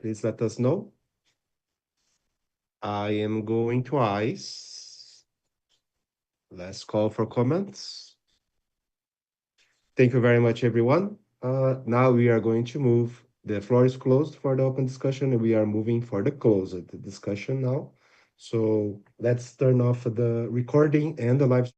please let us know. I am going twice. Last call for comments. Thank you very much, everyone. Now we are going to move. The floor is closed for the open discussion, and we are moving for the closed discussion now. So let's turn off the recording and the live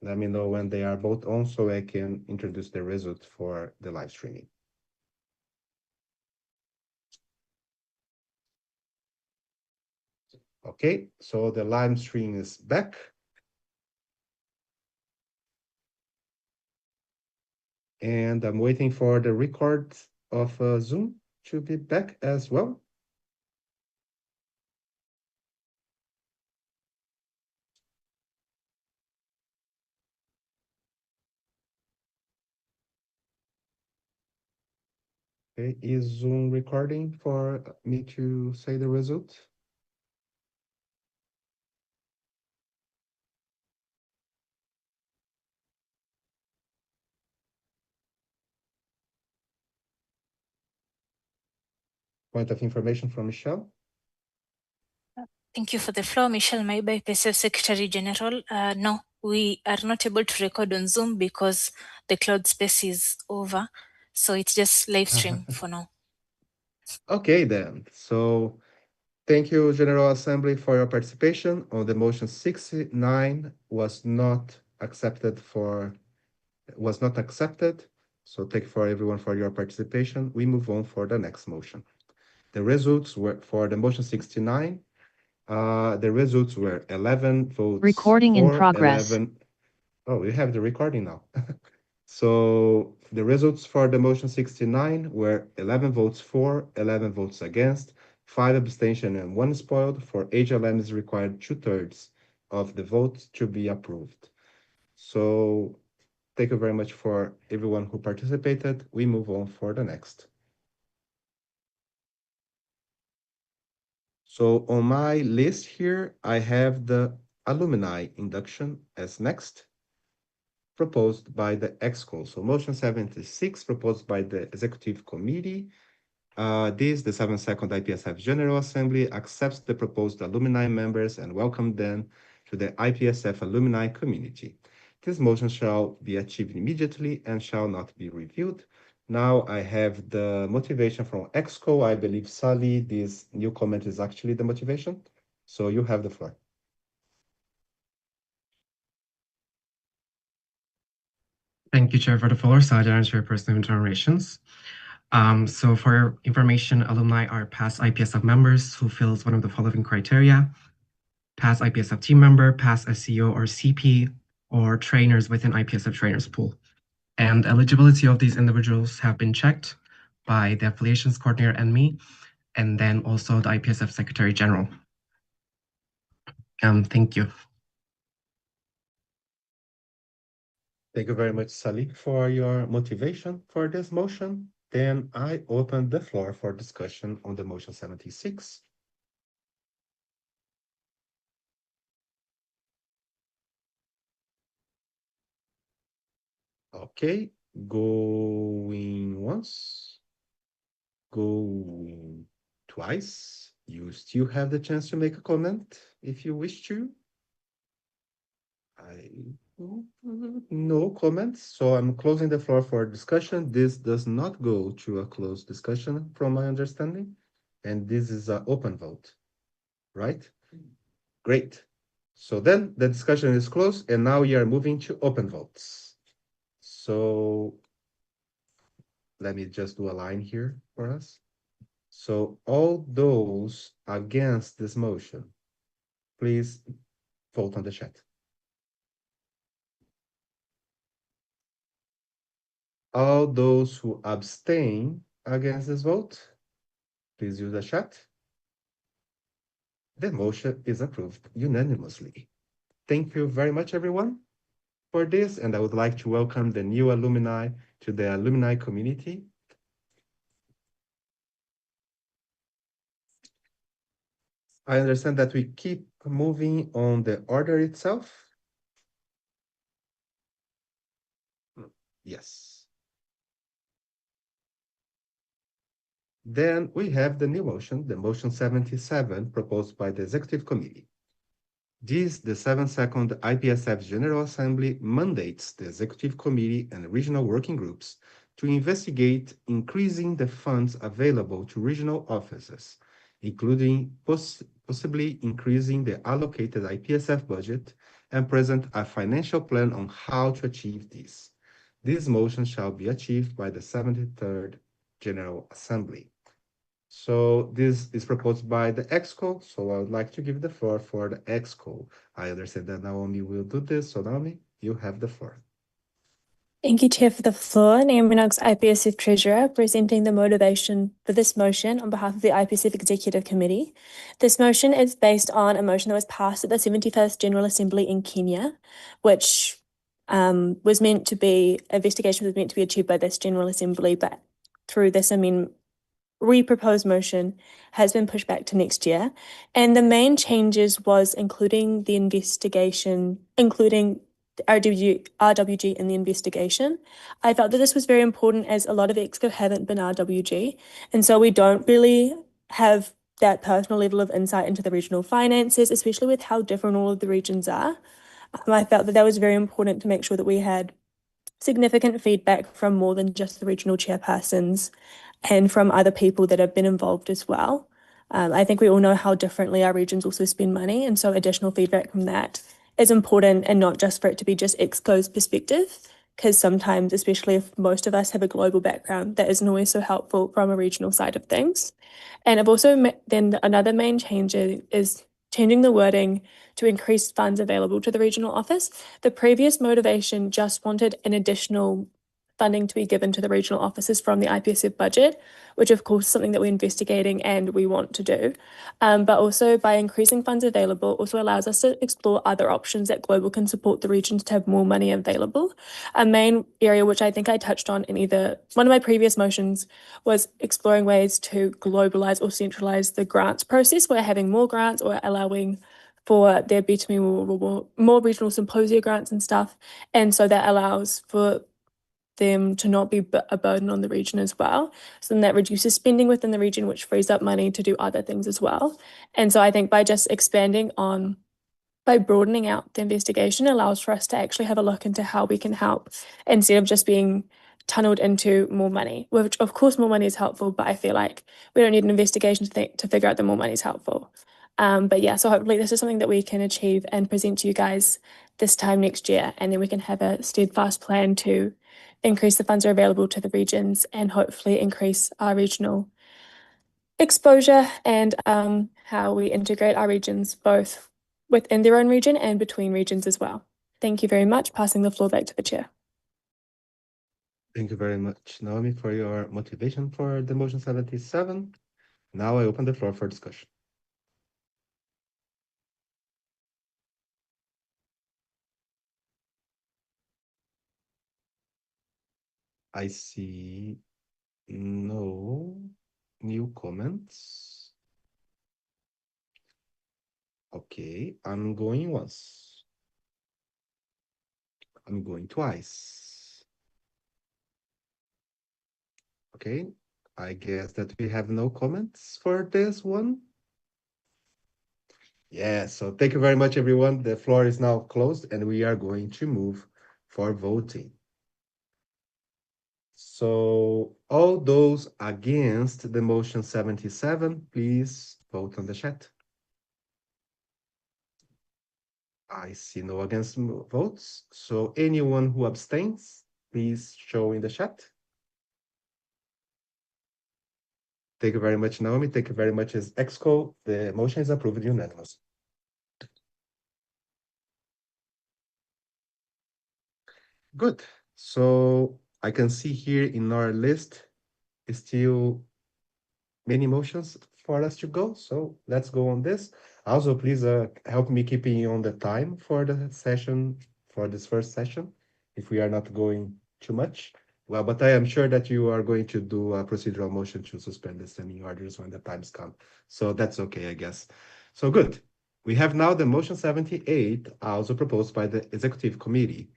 Let me know when they are both on so I can introduce the result for the live streaming. Okay, so the live stream is back. And I'm waiting for the record of Zoom to be back as well. Okay, is Zoom recording for me to say the result? Point of information from Michelle. Thank you for the floor, Michelle Maiba, IPSF Secretary General. No, we are not able to record on Zoom because the cloud space is over. So it's just live stream for now. Okay, then. So thank you, General Assembly, for your participation on the motion 69 was not accepted. So thank you for everyone for your participation. We move on for the next motion. The results were for the motion 69. The results were 11 votes. Recording in progress. 11. Oh, we have the recording now. So the results for the motion 69 were 11 votes for, 11 votes against, 5 abstention and 1 spoiled. For HLM is required 2/3 of the votes to be approved. So thank you very much for everyone who participated. We move on for the next. So on my list here, I have the alumni induction as next, proposed by the EXCO. So motion 76, proposed by the Executive Committee. The 72nd IPSF General Assembly accepts the proposed alumni members and welcome them to the IPSF alumni community. This motion shall be achieved immediately and shall not be reviewed. Now I have the motivation from EXCO. I believe, Sally, this new comment is actually the motivation. So you have the floor. Thank you, Chair, for the floor. Sajan, Chairperson of Internal Relations. So for your information, alumni are past IPSF members who fills one of the following criteria: past IPSF team member, past SEO or CP, or trainers within IPSF trainers pool. And eligibility of these individuals have been checked by the affiliations coordinator and me, and then also the IPSF Secretary General. Thank you. Thank you very much, Sally, for your motivation for this motion. Then I open the floor for discussion on the motion 76. Okay, going once, going twice. You still have the chance to make a comment if you wish to. No comments, so I'm closing the floor for discussion. This does not go to a closed discussion from my understanding, and this is an open vote, right? Great. So then the discussion is closed, and now we are moving to open votes. So let me just do a line here for us. So all those against this motion, please vote on the chat. All those who abstain against this vote, please use the chat. The motion is approved unanimously. Thank you very much, everyone, for this, and I would like to welcome the new alumni to the alumni community. I understand that we keep moving on the order itself. Yes. Then we have the new motion, the motion 77, proposed by the Executive Committee. This, the 72nd IPSF General Assembly mandates the Executive Committee and regional working groups to investigate increasing the funds available to regional offices, including possibly increasing the allocated IPSF budget and present a financial plan on how to achieve this. This motion shall be achieved by the 73rd General Assembly. So this is proposed by the EXCO, so I would like to give the floor for the EXCO. I understand that Naomi will do this, so Naomi, you have the floor. Thank you, Chair, for the floor. Naomi Knox, IPSF Treasurer, presenting the motivation for this motion on behalf of the IPSF Executive Committee. This motion is based on a motion that was passed at the 71st General Assembly in Kenya, which was meant to be, investigation was meant to be achieved by this General Assembly, but through this re-proposed motion has been pushed back to next year. And the main changes was including the investigation, including RWG in the investigation. I felt that this was very important as a lot of EXCO haven't been RWG, and so we don't really have that personal level of insight into the regional finances, especially with how different all of the regions are. I felt that was very important to make sure that we had significant feedback from more than just the regional chairpersons and from other people that have been involved as well. I think we all know how differently our regions also spend money, and so additional feedback from that is important, and not just for it to be just EXCO's perspective, because sometimes, especially if most of us have a global background, that isn't always so helpful from a regional side of things. And I've also then another main change is changing the wording to increase funds available to the regional office. The previous motivation just wanted an additional funding to be given to the regional offices from the IPSF budget, which of course is something that we're investigating and we want to do. But also by increasing funds available also allows us to explore other options that Global can support the regions to have more money available. A main area which I think I touched on in either one of my previous motions was exploring ways to globalize or centralize the grants process, where having more grants or allowing for there be to be more regional symposia grants and stuff. And so that allows for them to not be a burden on the region as well. So then that reduces spending within the region, which frees up money to do other things as well. And so I think by just by broadening out the investigation allows for us to actually have a look into how we can help instead of just being tunneled into more money, which of course more money is helpful, but I feel like we don't need an investigation to figure out that more money is helpful. But yeah, so hopefully this is something that we can achieve and present to you guys this time next year, and then we can have a steadfast plan to increase the funds are available to the regions and hopefully increase our regional exposure and how we integrate our regions both within their own region and between regions as well. Thank you very much. Passing the floor back to the chair. Thank you very much, Naomi, for your motivation for the motion 77. Now I open the floor for discussion. I see no new comments. Okay, I'm going once. I'm going twice. Okay, I guess that we have no comments for this one. Yeah, so thank you very much, everyone. The floor is now closed and we are going to move for voting. So all those against the motion 77, please vote on the chat. I see no against votes. So anyone who abstains, please show in the chat. Thank you very much, Naomi. Thank you very much, as EXCO. The motion is approved unanimously. Good. So I can see here in our list still many motions for us to go. So let's go on this. Also, please help me keeping on the time for the session, for this first session, if we are not going too much. Well, but I am sure that you are going to do a procedural motion to suspend the standing orders when the times come. So that's okay, I guess. So good. We have now the motion 78, also proposed by the Executive Committee.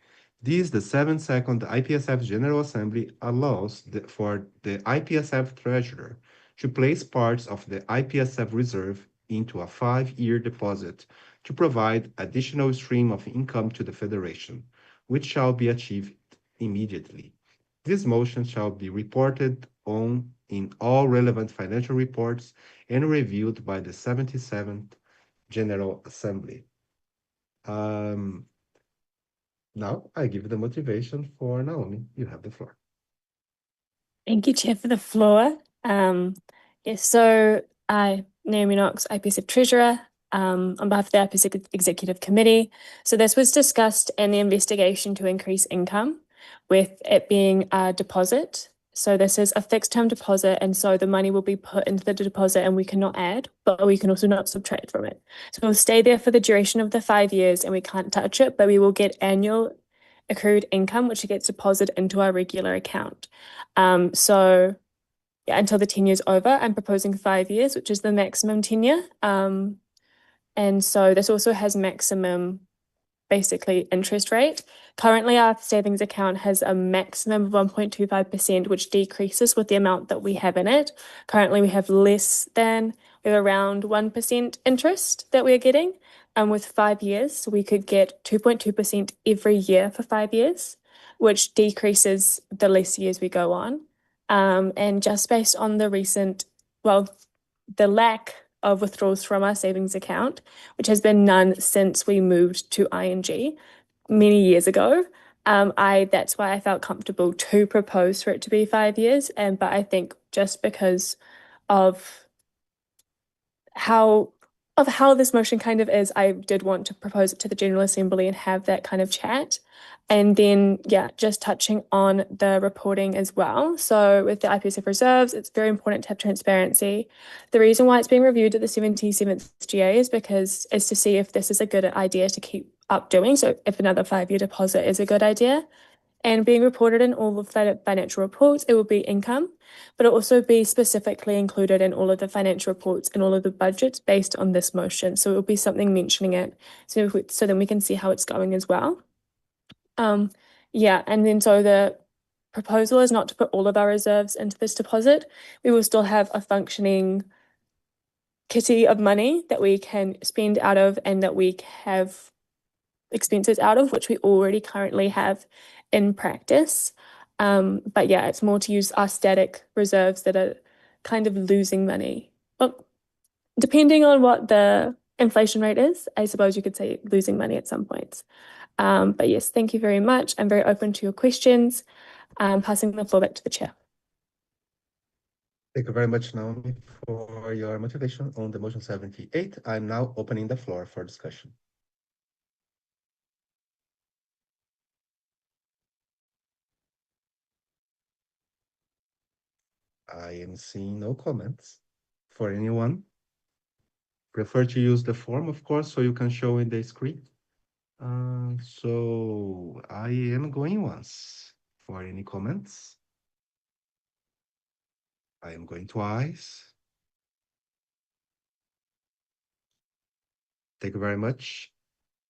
This, the 72nd IPSF General Assembly allows for the IPSF Treasurer to place parts of the IPSF reserve into a 5-year deposit to provide additional stream of income to the Federation, which shall be achieved immediately. This motion shall be reported on in all relevant financial reports and reviewed by the 77th General Assembly. Now I give the motivation for Naomi. You have the floor. Thank you, Chair, for the floor. Yes, so I, Naomi Knox, IPSF Treasurer, on behalf of the IPSF Executive Committee. So this was discussed in the investigation to increase income, with it being a deposit. So this is a fixed term deposit, and so the money will be put into the deposit and we cannot add, but we can also not subtract from it. So it'll stay there for the duration of the 5 years and we can't touch it, but we will get annual accrued income, which gets deposited into our regular account. So yeah, until the tenure is over, I'm proposing 5 years, which is the maximum tenure. And so this also has maximum, basically, interest rate. Currently, our savings account has a maximum of 1.25%, which decreases with the amount that we have in it. Currently, we have around 1% interest that we're getting. And with 5 years, we could get 2.2% every year for 5 years, which decreases the less years we go on. And just based on the the lack of withdrawals from our savings account, which has been none since we moved to ING many years ago, that's why I felt comfortable to propose for it to be 5 years. But I think just because of how this motion kind of is, I did want to propose it to the General Assembly and have that kind of chat. And then, yeah, just touching on the reporting as well. So with the IPSF reserves, it's very important to have transparency. The reason why it's being reviewed at the 77th GA is to see if this is a good idea to keep up doing. So if another 5-year deposit is a good idea. And being reported in all of the financial reports, it will be income, but it'll also be specifically included in all of the financial reports and all of the budgets based on this motion. So it will be something mentioning it, so then we can see how it's going as well. Yeah, and then so the proposal is not to put all of our reserves into this deposit. We will still have a functioning kitty of money that we can spend out of and that we have expenses out of, which we already currently have in practice. But yeah, it's more to use our static reserves that are kind of losing money. Well, depending on what the inflation rate is, I suppose you could say losing money at some points. But yes, thank you very much. I'm very open to your questions. Passing the floor back to the chair. Thank you very much, Naomi, for your motivation on the motion 78. I'm now opening the floor for discussion. I am seeing no comments for anyone. Prefer to use the form, of course, so you can show in the screen. So I am going once for any comments. I am going twice. Thank you very much,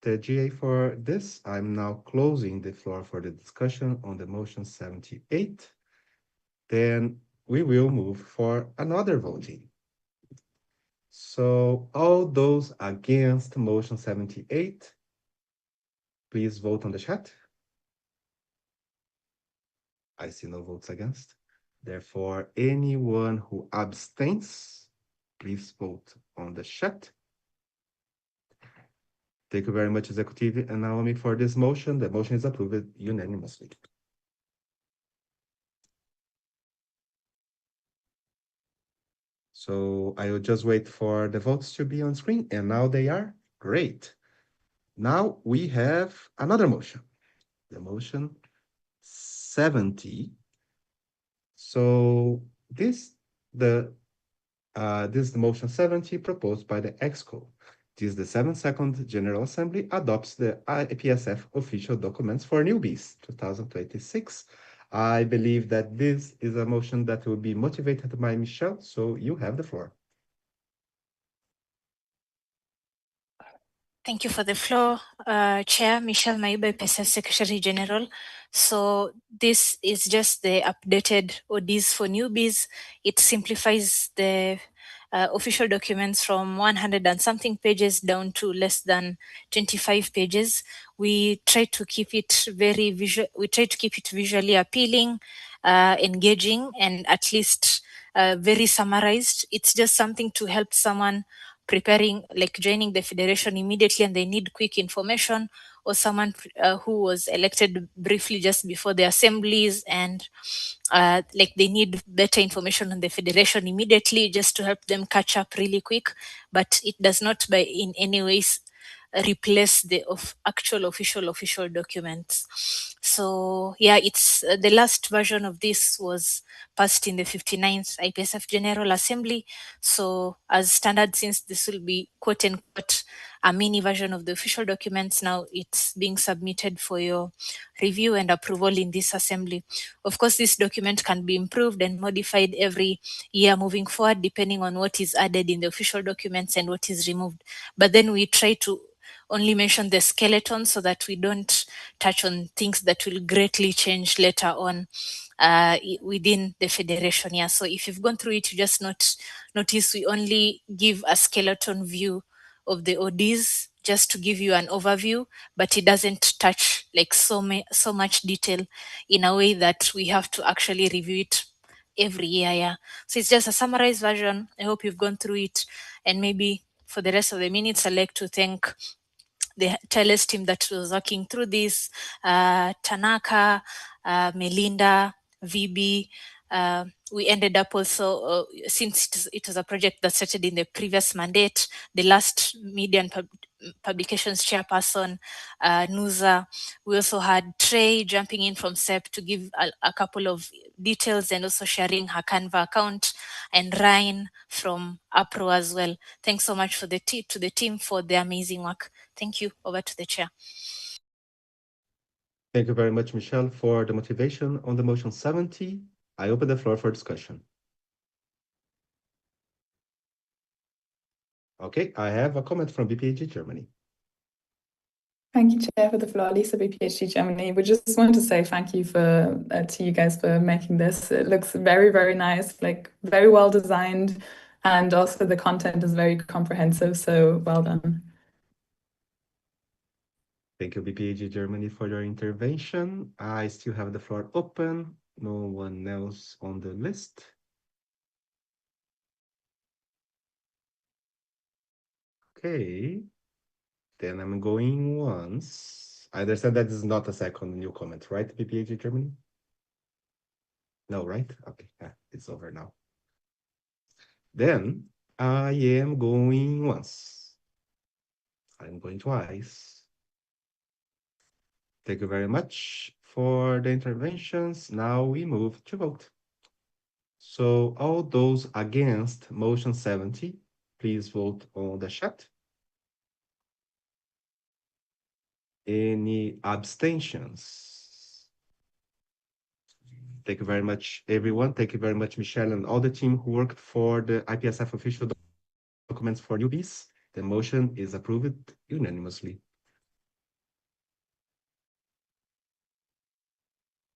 the GA, for this. I'm now closing the floor for the discussion on the motion 78. Then we will move for another voting. So all those against motion 78, please vote on the chat. I see no votes against. Therefore, anyone who abstains, please vote on the chat. Thank you very much, Executive and Naomi, for this motion. The motion is approved unanimously. So I will just wait for the votes to be on screen, and now they are. Great. Now we have another motion, the motion 70. So this is the motion 70 proposed by the EXCO. This is the 72nd General Assembly adopts the IPSF official documents for newbies 2026. I believe that this is a motion that will be motivated by Michelle, so you have the floor. Thank you for the floor, Chair. Michelle Maiba, IPSF Secretary General. So this is just the updated ODs for newbies. It simplifies the official documents from 100 and something pages down to less than 25 pages. We try to keep it very visual. We try to keep it visually appealing, engaging, and at least very summarized. It's just something to help someone joining the federation immediately and they need quick information, or someone who was elected briefly just before the assemblies and they need better information on the federation immediately just to help them catch up really quick. But it does not by in any ways replace the actual official documents. So yeah, it's the last version of this was passed in the 59th IPSF General Assembly. So as standard, since this will be quote unquote a mini version of the official documents, now it's being submitted for your review and approval in this assembly. Of course, this document can be improved and modified every year moving forward, depending on what is added in the official documents and what is removed. But then we try to only mention the skeleton so that we don't touch on things that will greatly change later on within the federation. Yeah. So if you've gone through it, you just notice we only give a skeleton view of the ODs just to give you an overview, but it doesn't touch so much detail in a way that we have to actually review it every year. Yeah. So it's just a summarized version. I hope you've gone through it, and maybe for the rest of the minutes, I'd like to thank the TELUS team that was working through this, Tanaka, Melinda, VB. We ended up also, since it was a project that started in the previous mandate, the last media and publications chairperson, Nusa. We also had Trey jumping in from SEP to give a couple of details and also sharing her Canva account, and Ryan from APRO as well. Thanks so much to the team for the amazing work. Thank you. Over to the chair. Thank you very much, Michelle, for the motivation on the motion 70. I open the floor for discussion. Okay, I have a comment from BPHG Germany. Thank you, Chair, for the floor. Lisa, BPHG Germany. We just want to say thank you to you guys for making this. It looks very, very nice, very well designed, and also the content is very comprehensive. So well done. Thank you, BPHG Germany, for your intervention. I still have the floor open. No one else on the list. Okay, then I'm going once. I understand that is not a second new comment, right, BPHG Germany? No, right? Okay, it's over now. Then I am going once. I'm going twice. Thank you very much for the interventions. Now we move to vote. So all those against motion 70, please vote on the chat. Any abstentions? Thank you very much, everyone. Thank you very much, Michelle, and all the team who worked for the IPSF official documents for newbies. The motion is approved unanimously.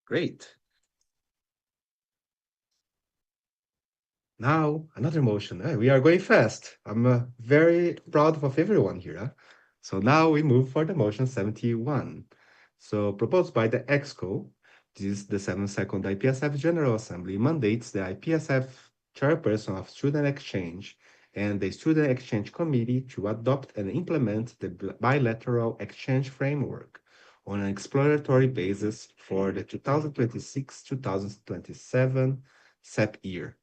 Great. Now, another motion. We are going fast. I'm very proud of everyone here. So now we move for the motion 71. So proposed by the EXCO, this is the 72nd IPSF General Assembly, mandates the IPSF chairperson of Student Exchange and the Student Exchange Committee to adopt and implement the bilateral exchange framework on an exploratory basis for the 2026-2027 SEP year.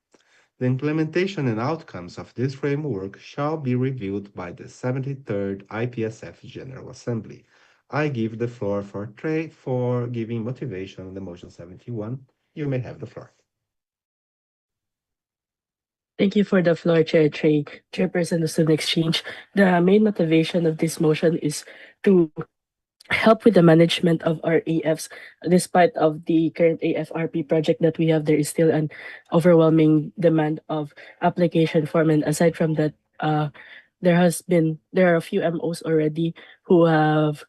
The implementation and outcomes of this framework shall be reviewed by the 73rd IPSF General Assembly. I give the floor for Trey for giving motivation on the motion 71. You may have the floor. Thank you for the floor, Chair Trey, Chairperson of Student Exchange. The main motivation of this motion is to help with the management of our AFs. Despite of the current AFRP project that we have, there is still an overwhelming demand of application form. And aside from that, there are a few MOs already who have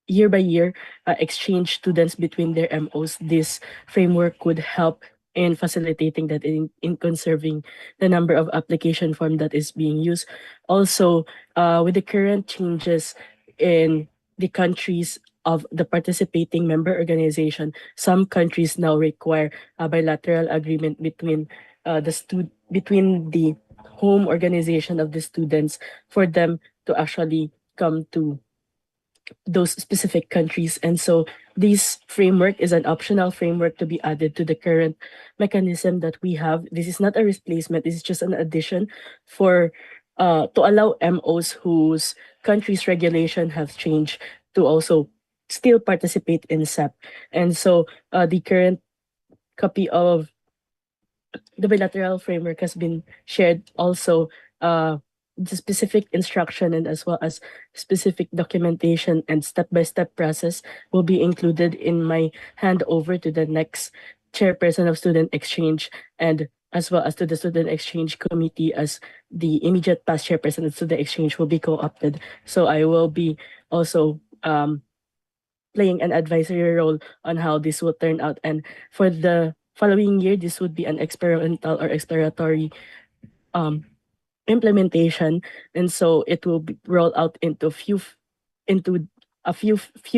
year by year exchange students between their MOs. This framework could help in facilitating that, in conserving the number of application form that is being used. Also, with the current changes in the countries of the participating member organization, some countries now require a bilateral agreement between the home organization of the students for them to actually come to those specific countries. And so this framework is an optional framework to be added to the current mechanism that we have. This is not a replacement, this is just an addition for to allow MOs whose country's regulation have changed to also still participate in SEP. And so the current copy of the bilateral framework has been shared also. The specific instruction and as well as specific documentation and step-by-step process will be included in my handover to the next chairperson of student exchange, and as well as to the student exchange committee, as the immediate past chairperson of student exchange will be co-opted. So I will be also playing an advisory role on how this will turn out. And for the following year, this would be an experimental or exploratory implementation, and so it will be rolled out into a few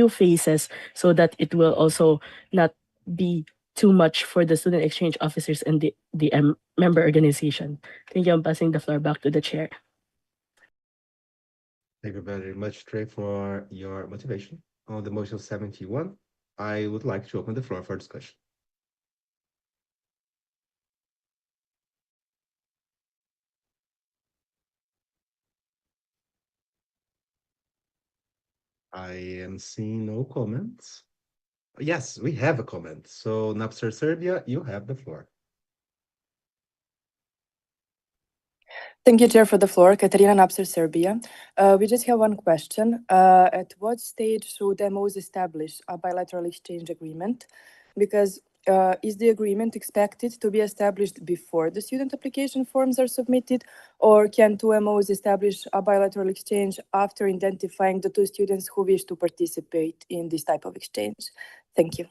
phases, so that it will also not be too much for the student exchange officers and the member organization. Thank you. I'm passing the floor back to the chair. Thank you very much, Trey, for your motivation. On the motion 71, I would like to open the floor for discussion. I am seeing no comments. Yes, we have a comment. So, Napster Serbia, you have the floor. Thank you, Chair, for the floor. Katerina Napster, Serbia. We just have one question. At what stage should MOs establish a bilateral exchange agreement? Because is the agreement expected to be established before the student application forms are submitted, or can two MOs establish a bilateral exchange after identifying the two students who wish to participate in this type of exchange? Thank you.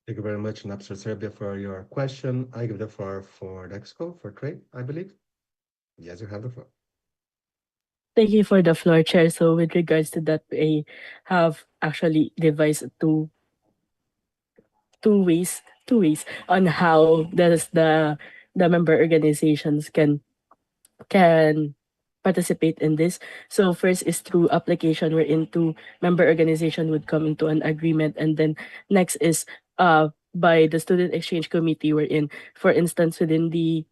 Thank you very much, Napster Serbia, for your question. I give the floor for Dexco, for Trey, I believe. Yes, you have the floor. Thank you for the floor, Chair. So with regards to that, I have actually devised two ways on how the member organizations can participate in this. So first is through application, wherein two member organization would come into an agreement, and then next is by the student exchange committee, wherein, for instance, within the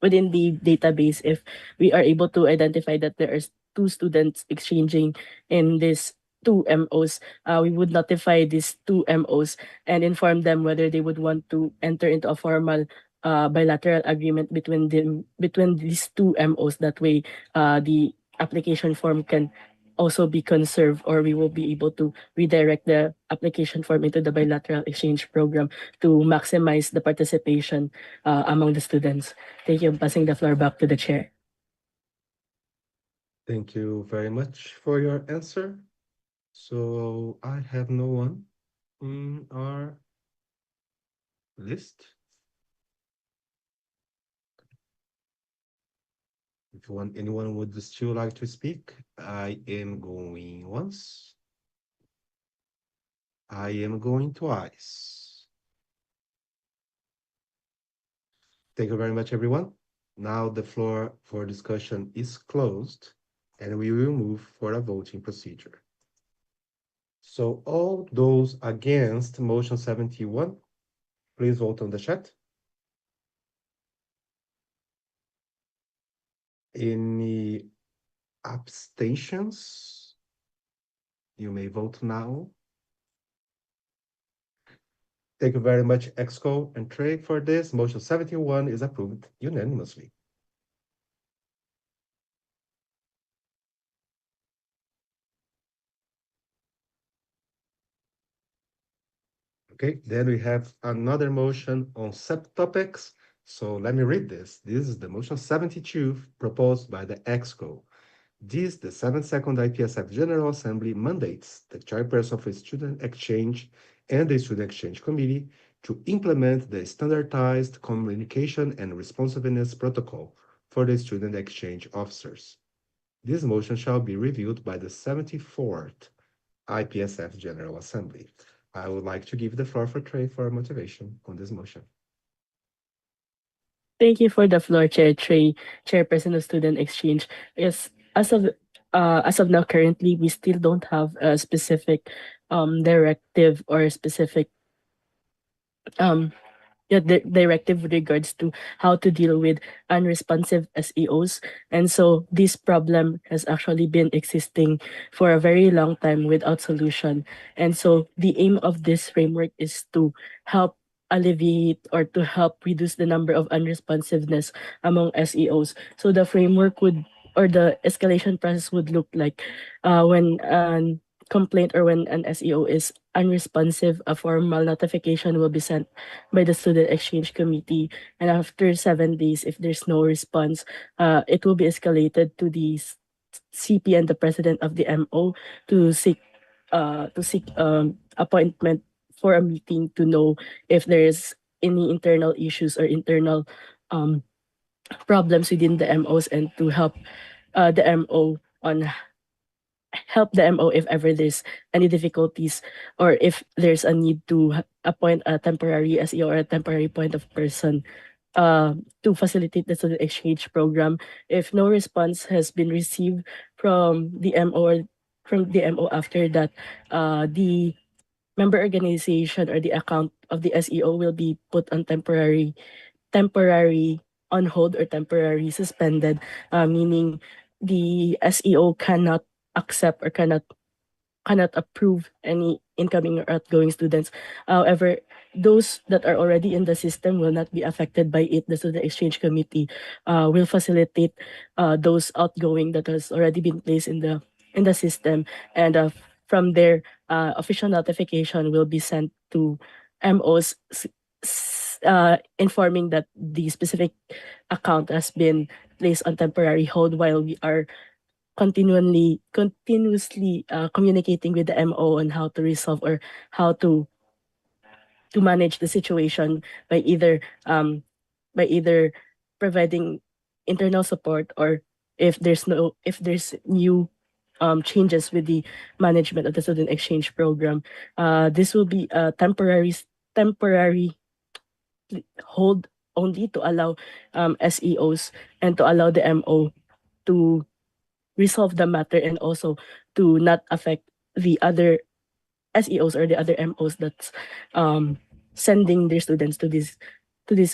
database, if we are able to identify that there are two students exchanging in this two MOs, we would notify these two MOs and inform them whether they would want to enter into a formal bilateral agreement between these two MOs. That way, the application form can also be conserved, or we will be able to redirect the application form into the bilateral exchange program to maximize the participation among the students. Thank you. I'm passing the floor back to the chair. Thank you very much for your answer. So I have no one in our list. If anyone would still like to speak, I am going once. I am going twice. Thank you very much, everyone. Now the floor for discussion is closed, and we will move for a voting procedure. So all those against motion 71, please vote on the chat. Any abstentions? You may vote now. Thank you very much, Exco and Trey, for this. Motion 71 is approved unanimously. Okay, then we have another motion on subtopics. So let me read this. This is the motion 72 proposed by the Exco. This, the 72nd IPSF General Assembly, mandates the chairperson of a student exchange and the student exchange committee to implement the standardized communication and responsiveness protocol for the student exchange officers. This motion shall be reviewed by the 74th IPSF General Assembly. I would like to give the floor for Trey for motivation on this motion. Thank you for the floor, Chair Trey, Chairperson of Student Exchange. Yes, as of now, currently, we still don't have a specific directive or specific um directive with regards to how to deal with unresponsive SEOs. And so this problem has actually been existing for a very long time without solution. And so the aim of this framework is to help alleviate or to help reduce the number of unresponsiveness among SEOs. So the framework would or the escalation process would look like when an complaint or when an SEO is unresponsive, a formal notification will be sent by the Student Exchange Committee. And after 7 days, if there's no response, it will be escalated to the CP and the president of the MO to seek appointment for a meeting to know if there is any internal issues or internal problems within the MOs and to help the MO on help the MO if ever there's any difficulties or if there's a need to appoint a temporary SEO or a temporary point of person to facilitate the student exchange program. If no response has been received from the MO or from the MO after that, the member organization or the account of the SEO will be put on temporary on hold or temporary suspended, meaning the SEO cannot accept or cannot approve any incoming or outgoing students. However, those that are already in the system will not be affected by it. The Student Exchange Committee will facilitate those outgoing that has already been placed in the system, and from there, official notification will be sent to MOs informing that the specific account has been placed on temporary hold while we are continuously communicating with the MO on how to resolve or how to manage the situation by either providing internal support or if there's new changes with the management of the student exchange program. This will be a temporary hold only to allow SEOs and to allow the MO to resolve the matter and also to not affect the other SEOs or the other MOs that's sending their students to this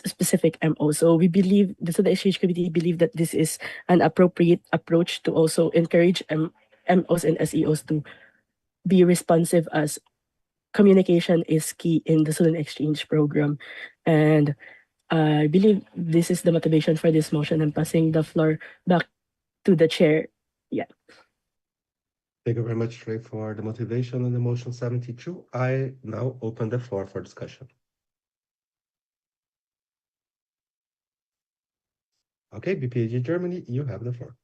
specific MO. So we believe, the Student Exchange Committee believe that this is an appropriate approach to also encourage MOs and SEOs to be responsive, as communication is key in the student exchange program. And I believe this is the motivation for this motion. I'm passing the floor back to the chair. Yeah. Thank you very much, Trey, for the motivation on the motion 72. I now open the floor for discussion. Okay, BPHD Germany, you have the floor.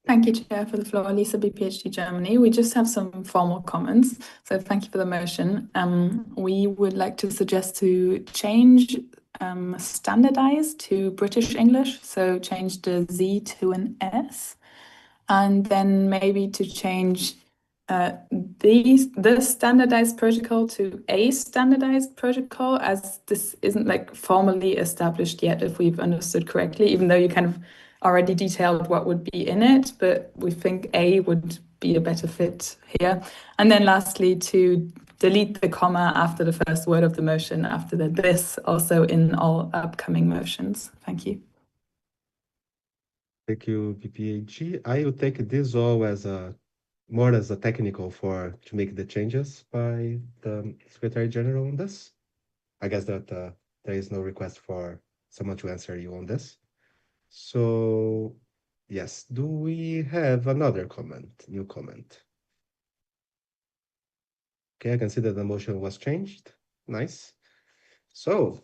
Thank you, Chair, for the floor. Lisa, BPHD Germany. We just have some formal comments. So thank you for the motion. We would like to suggest to change standardize to British English. So change the Z to an S. And then maybe to change the standardized protocol to a standardized protocol, as this isn't like formally established yet, if we've understood correctly, even though you kind of already detailed what would be in it, but we think A would be a better fit here. And then lastly, to delete the comma after the first word of the motion, after the this, also in all upcoming motions. Thank you. Thank you, PPAG. I will take this all as more as a technical to make the changes by the Secretary General on this. I guess that there is no request for someone to answer you on this. So yes, do we have another comment, new comment? Okay, I can see that the motion was changed. Nice. So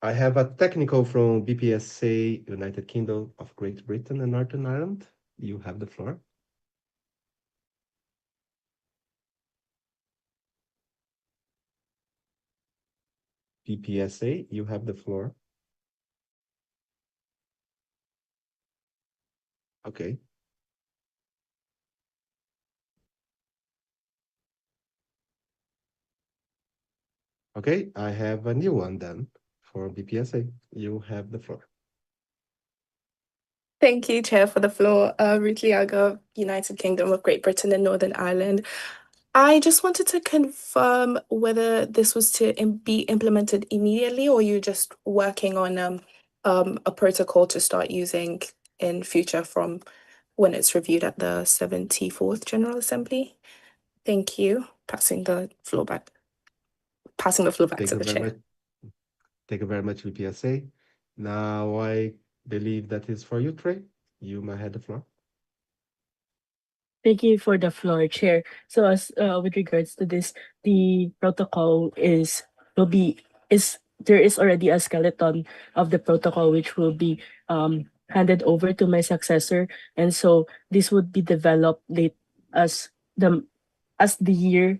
I have a technical from BPSA, United Kingdom of Great Britain and Northern Ireland. You have the floor. BPSA, you have the floor. Okay. Okay, I have a new one then for BPSA. You have the floor. Thank you, Chair, for the floor. Ruth Liaga, United Kingdom of Great Britain and Northern Ireland. I just wanted to confirm whether this was to be implemented immediately, or you're just working on a protocol to start using in future from when it's reviewed at the 74th General Assembly. Thank you. Passing the floor back to the Chair. Thank you very much, BPSA. Now I believe that is for you, Trey. You may have the floor. Thank you for the floor, Chair. So as with regards to this, the protocol there is already a skeleton of the protocol which will be handed over to my successor, and so this would be developed late as the year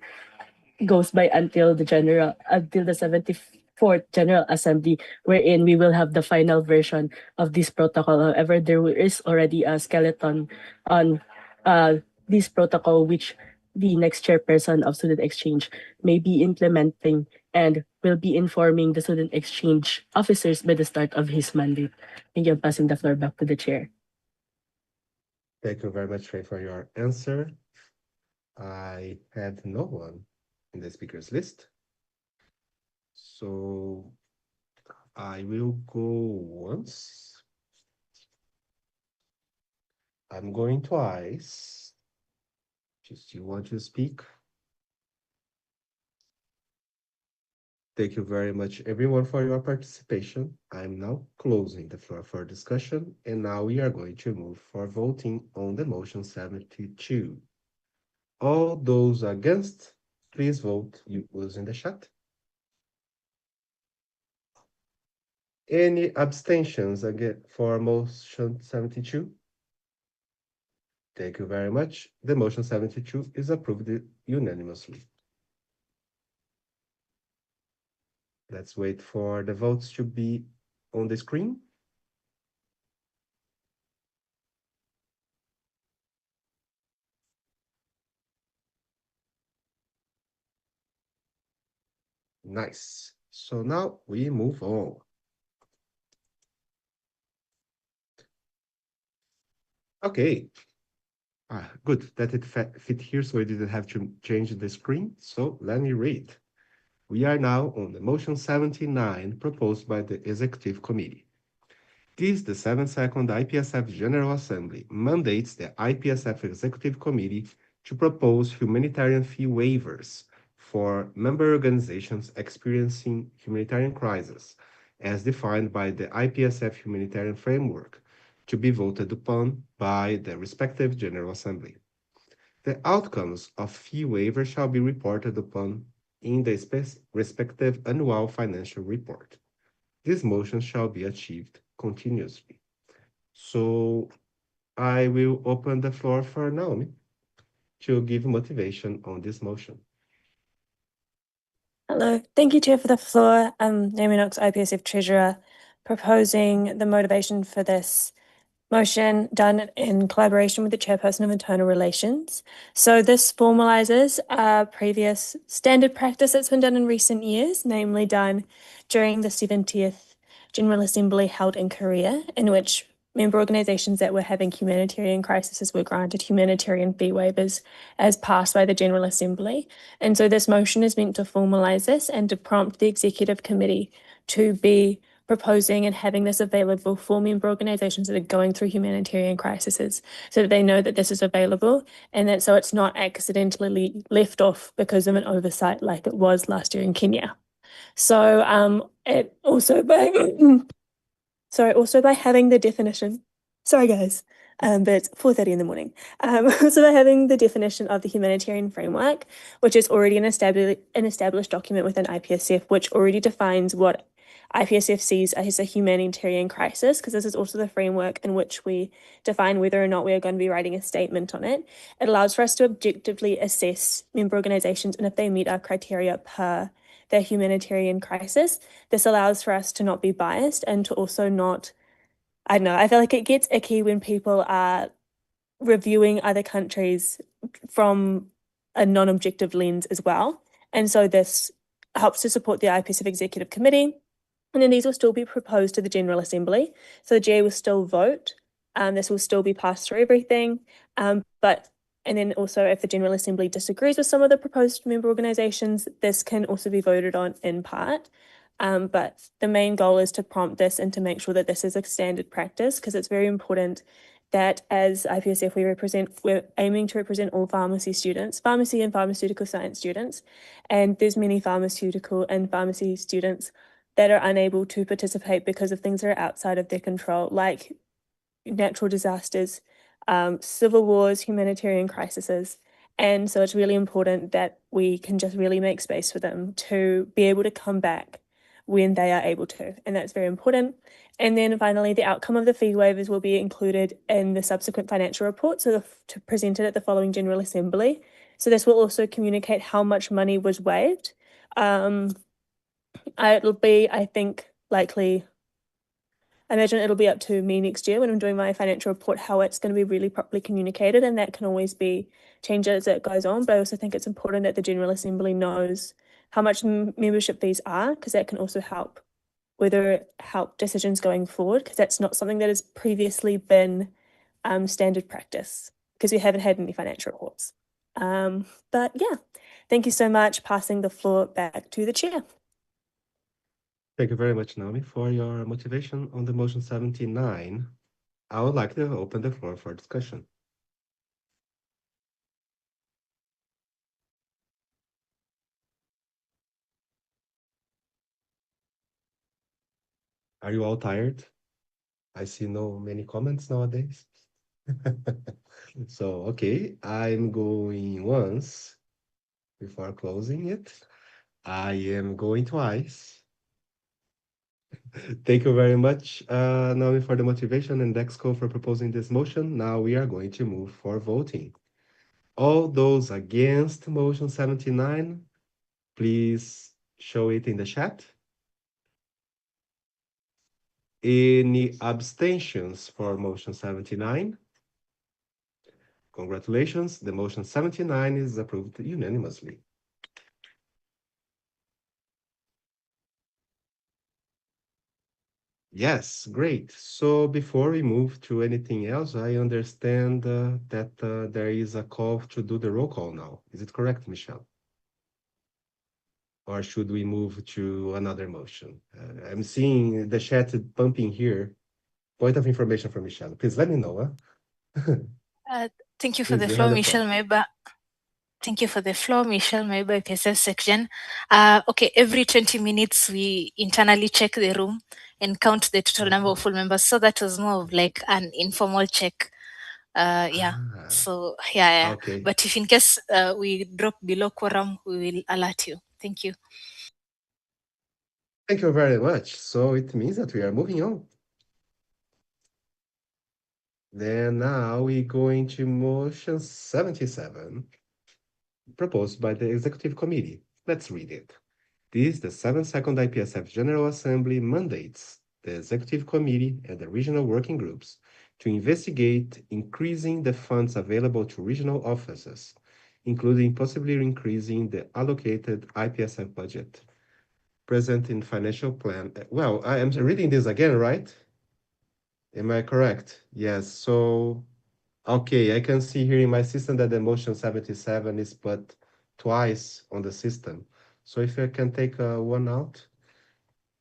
goes by until the 74th General Assembly, wherein we will have the final version of this protocol. However, there is already a skeleton on this protocol which the next chairperson of Student Exchange may be implementing and will be informing the Student Exchange officers by the start of his mandate. Thank you. I'm passing the floor back to the Chair. Thank you very much, Trey, for your answer. I had no one in the speakers list. So I will go once. I'm going twice. Just you want to speak? Thank you very much, everyone, for your participation. I'm now closing the floor for discussion, and now we are going to move for voting on the motion 72. All those against, please vote using the chat. Any abstentions again for motion 72? Thank you very much. The motion 72 is approved unanimously. Let's wait for the votes to be on the screen. Nice. So now we move on. Okay. Good that it fit here, so I didn't have to change the screen. So let me read. We are now on the motion 79 proposed by the Executive Committee. This, the 72nd IPSF General Assembly, mandates the IPSF Executive Committee to propose humanitarian fee waivers for member organizations experiencing humanitarian crisis, as defined by the IPSF Humanitarian Framework, to be voted upon by the respective General Assembly. The outcomes of fee waiver shall be reported upon in the respective annual financial report. This motion shall be achieved continuously. So I will open the floor for Naomi to give motivation on this motion. Hello, thank you, Chair, for the floor. I'm Naomi Knox, IPSF Treasurer, proposing the motivation for this motion done in collaboration with the Chairperson of Internal Relations. So this formalises a previous standard practice that's been done in recent years, namely done during the 70th General Assembly held in Korea, in which member organisations that were having humanitarian crises were granted humanitarian fee waivers as passed by the General Assembly. And so this motion is meant to formalise this and to prompt the Executive Committee to be proposing and having this available for member organisations that are going through humanitarian crises, so that they know that this is available and that so it's not accidentally left off because of an oversight like it was last year in Kenya. So it also by having the definition, sorry guys, but it's 4:30 in the morning. So by having the definition of the humanitarian framework, which is already an established document within IPSF, which already defines what IPSF sees as a humanitarian crisis, because this is also the framework in which we define whether or not we are going to be writing a statement on it. It allows for us to objectively assess member organisations and if they meet our criteria per their humanitarian crisis. This allows for us to not be biased and to also not, I don't know, I feel like it gets icky when people are reviewing other countries from a non-objective lens as well. And so this helps to support the IPSF Executive Committee And then these will still be proposed to the General Assembly. So the GA will still vote. This will still be passed through everything. And then also if the General Assembly disagrees with some of the proposed member organisations, this can also be voted on in part. But the main goal is to prompt this and to make sure that this is a standard practice, because it's very important that as IPSF we're aiming to represent all pharmacy students, pharmacy and pharmaceutical science students, and there's many pharmaceutical and pharmacy students that are unable to participate because of things that are outside of their control, like natural disasters, civil wars, humanitarian crises. And so it's really important that we can just really make space for them to be able to come back when they are able to. And that's very important. And then finally, the outcome of the fee waivers will be included in the subsequent financial report, so to present it at the following General Assembly. So this will also communicate how much money was waived. It'll be, I think, likely, I imagine it'll be up to me next year when I'm doing my financial report, how it's going to be really properly communicated, and that can always be changed as it goes on. But I also think it's important that the General Assembly knows how much membership fees are, because that can also help decisions going forward, because that's not something that has previously been standard practice, because we haven't had any financial reports. But yeah, thank you so much. Passing the floor back to the chair. Thank you very much, Naomi, for your motivation on the motion 79. I would like to open the floor for discussion. Are you all tired? I see no many comments nowadays. So, okay, I'm going once before closing it. I am going twice. Thank you very much, Naomi, for the motivation and Dexco for proposing this motion. Now we are going to move for voting. All those against motion 79, please show it in the chat. Any abstentions for motion 79? Congratulations, the motion 79 is approved unanimously. Yes, great. So before we move to anything else, I understand that there is a call to do the roll call now. Is it correct, Michelle? Or should we move to another motion? I'm seeing the chat pumping here. Point of information from Michelle. Please let me know. Thank you for Please, the you floor, have the Michelle floor. Meba. Thank you for the floor, Michelle Meba, IPSF section. Okay, every 20 minutes we internally check the room and count the total number of full members. So that was more of like an informal check. So yeah. Okay. But if in case we drop below quorum, we will alert you. Thank you. Thank you very much. So it means that we are moving on. Then now we're going to motion 77, proposed by the Executive Committee. Let's read it. This, the 72nd IPSF General Assembly mandates the Executive Committee and the regional working groups to investigate increasing the funds available to regional offices, including possibly increasing the allocated IPSF budget present in financial plan. Well, I am reading this again, right? Am I correct? Yes. So, okay, I can see here in my system that the motion 77 is put twice on the system. So if I can take one out.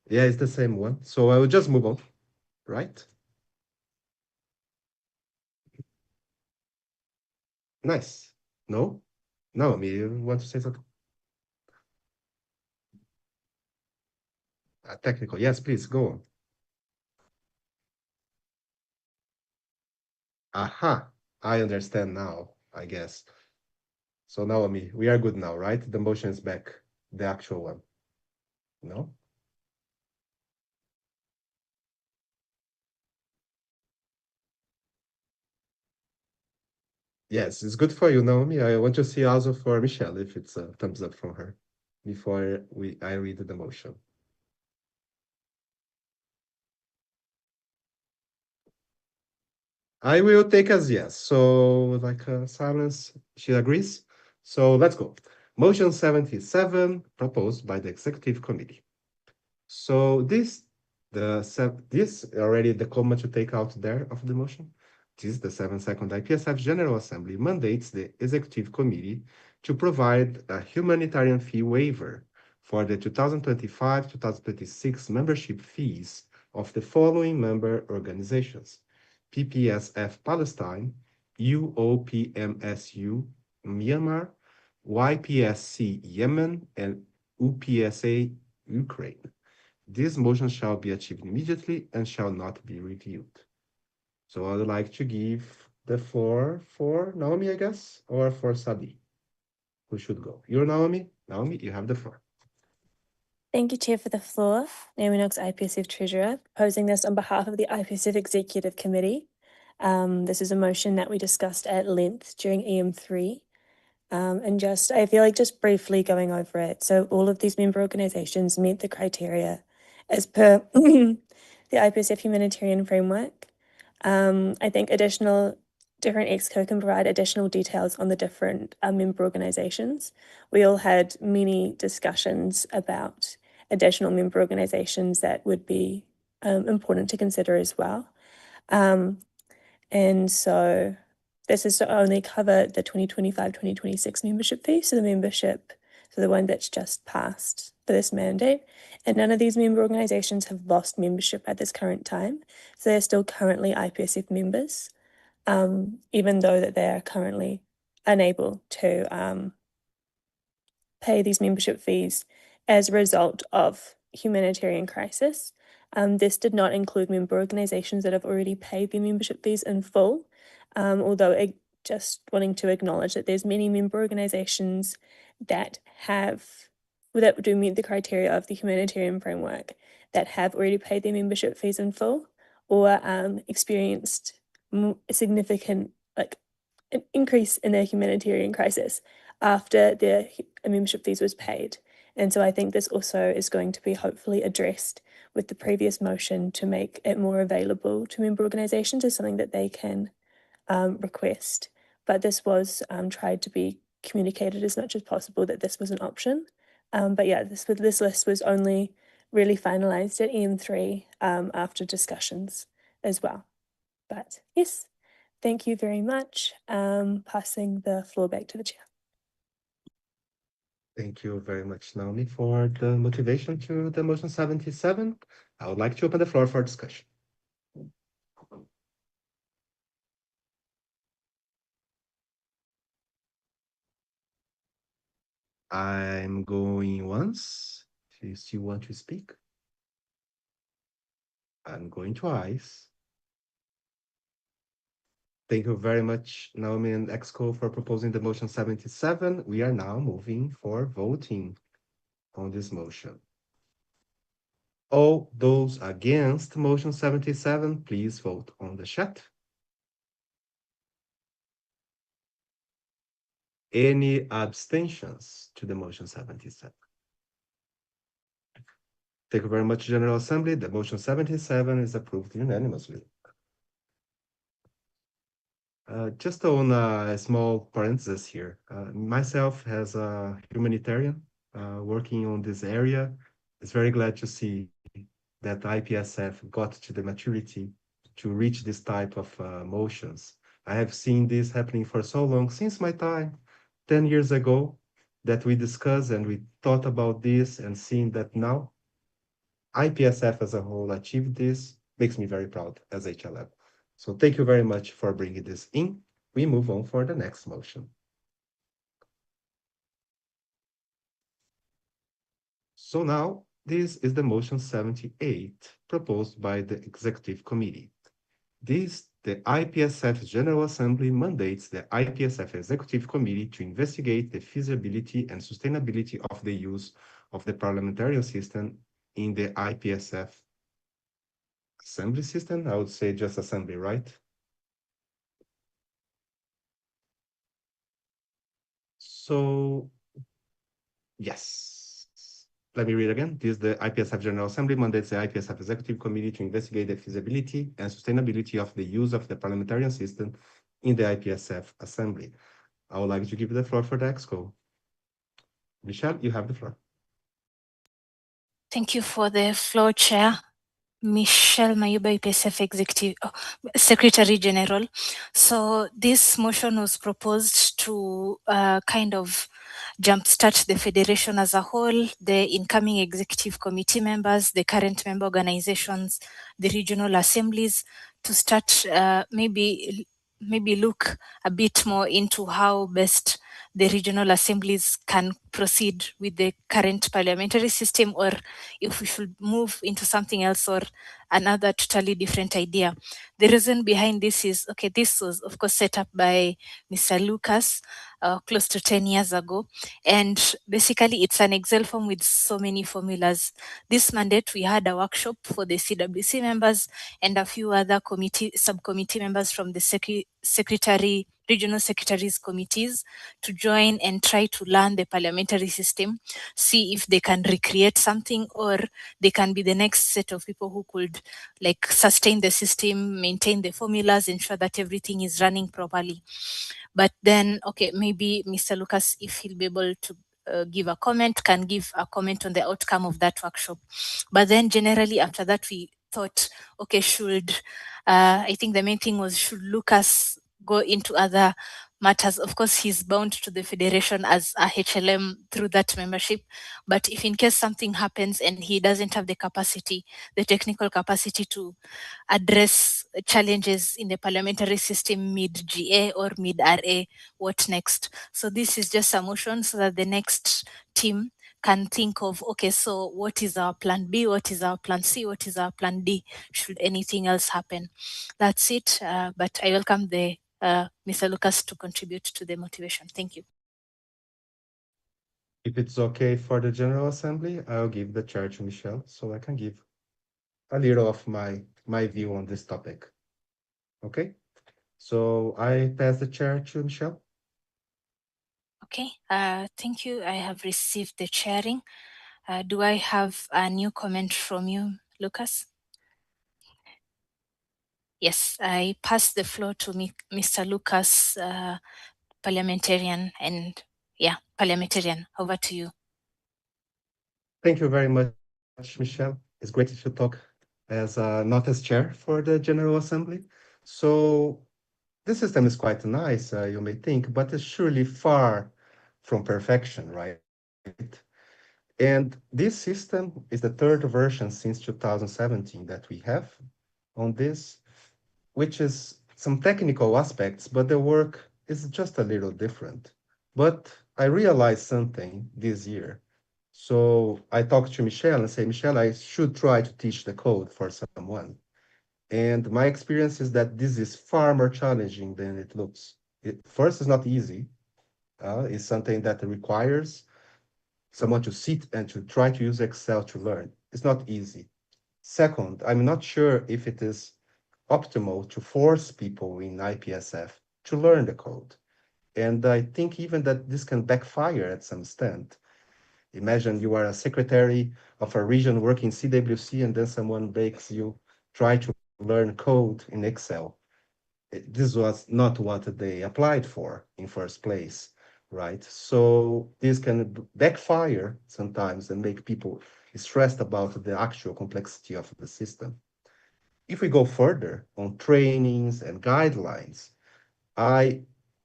Yeah, it's the same one. So I will just move on, right? Nice. No? No, me, you want to say something? Technical. Yes, please, go on. Aha, I understand now, I guess. So Naomi, we are good now, right? The motion is back, the actual one. No? Yes, it's good for you, Naomi. I want to see also for Michelle if it's a thumbs up from her before I read the motion. I will take as yes. So like silence, she agrees. So let's go. Motion 77 proposed by the Executive Committee. So this already the comment to take out there of the motion. This the 72nd IPSF General Assembly mandates the Executive Committee to provide a humanitarian fee waiver for the 2025-2026 membership fees of the following member organizations: PPSF Palestine, UOPMSU Myanmar, YPSC Yemen, and UPSA Ukraine. This motion shall be achieved immediately and shall not be reviewed. So I would like to give the floor for Naomi, I guess, or for Sabi. Who should go? You're Naomi. Naomi, you have the floor. Thank you, Chair, for the floor. Naomi Knox, IPSF Treasurer, proposing this on behalf of the IPSF Executive Committee. This is a motion that we discussed at length during EM3. And I feel like just briefly going over it. So all of these member organizations meet the criteria as per the IPSF humanitarian framework. I think different EXCO can provide additional details on the different member organizations. We all had many discussions about additional member organizations that would be important to consider as well. And so this is to only cover the 2025-2026 membership fee, so the one that's just passed for this mandate. And none of these member organizations have lost membership at this current time. So they're still currently IPSF members, even though that they are currently unable to pay these membership fees as a result of humanitarian crisis. This did not include member organizations that have already paid their membership fees in full, although just wanting to acknowledge that there's many member organizations that do meet the criteria of the humanitarian framework that have already paid their membership fees in full or experienced a significant an increase in their humanitarian crisis after their membership fees was paid. And so I think this also is going to be hopefully addressed with the previous motion to make it more available to member organizations as something that they can request. But this was tried to be communicated as much as possible that this was an option. But yeah, this list was only really finalized at EM3 after discussions as well. But yes, thank you very much. Passing the floor back to the chair. Thank you very much, Naomi, for the motivation to the motion 77. I would like to open the floor for discussion. I'm going once. Do you still want to speak? I'm going twice. Thank you very much, Naomi and EXCO, for proposing the motion 77. We are now moving for voting on this motion. All those against motion 77, please vote on the chat. Any abstentions to the motion 77? Thank you very much, General Assembly. The motion 77 is approved unanimously. Just on a small parenthesis here, myself as a humanitarian working on this area, is very glad to see that IPSF got to the maturity to reach this type of motions. I have seen this happening for so long, since my time, 10 years ago, that we discussed and we thought about this, and seeing that now IPSF as a whole achieved this makes me very proud as HLM. So thank you very much for bringing this in. We move on for the next motion. So now, this is the motion 78 proposed by the Executive Committee. The IPSF General Assembly mandates the IPSF Executive Committee to investigate the feasibility and sustainability of the use of the parliamentarian system in the IPSF assembly system. I would say just assembly, right? So, yes. Let me read again. This is the IPSF General Assembly mandates the IPSF Executive Committee to investigate the feasibility and sustainability of the use of the parliamentarian system in the IPSF Assembly. I would like to give the floor for the EXCO. Michelle, you have the floor. Thank you for the floor, Chair. Michelle Mayuba, IPSF Secretary General. So this motion was proposed to kind of jumpstart the federation as a whole, the incoming executive committee members, the current member organizations, the regional assemblies, to start maybe look a bit more into how best the regional assemblies can proceed with the current parliamentary system, or if we should move into something else or another totally different idea. The reason behind this is, okay, this was of course set up by Mr. Lucas close to 10 years ago. And basically it's an Excel form with so many formulas. This mandate, we had a workshop for the CWC members and a few other subcommittee members from the regional secretaries committees to join and try to learn the parliamentary system, see if they can recreate something or they can be the next set of people who could like sustain the system, maintain the formulas, ensure that everything is running properly. But then, okay, maybe Mr. Lucas, if he'll be able to give a comment, can give a comment on the outcome of that workshop. But then generally after that, we thought, okay, I think the main thing was, should Lucas go into other matters? Of course, he's bound to the federation as a HLM through that membership. But if in case something happens and he doesn't have the capacity, the technical capacity to address challenges in the parliamentary system mid-GA or mid-RA, what next? So this is just a motion so that the next team can think of, okay, so what is our plan B, what is our plan C, what is our plan D, should anything else happen? That's it, but I welcome the Mr. Lucas to contribute to the motivation. Thank you. If it's okay for the General Assembly, I'll give the chair to Michelle so I can give a little of my view on this topic. Okay, so I pass the chair to Michelle. Okay, thank you. I have received the chairing. Do I have a new comment from you, Lucas? Yes, I pass the floor to Mr. Lucas, parliamentarian, and parliamentarian. Over to you. Thank you very much, Michelle. It's great to talk as not as chair for the General Assembly. So this system is quite nice, you may think, but it's surely far from perfection, right? And this system is the third version since 2017 that we have on this, which is some technical aspects, but the work is just a little different. But I realized something this year. So I talked to Michelle and say, Michelle, I should try to teach the code for someone. And my experience is that this is far more challenging than it looks. First, it's not easy. It's something that requires someone to sit and to try to use Excel to learn. It's not easy. Second, I'm not sure if it is optimal to force people in IPSF to learn the code. And I think even that this can backfire at some extent. Imagine you are a secretary of a region working CWC and then someone makes you try to learn code in Excel. This was not what they applied for in first place, right? So this can backfire sometimes and make people stressed about the actual complexity of the system. If we go further on trainings and guidelines,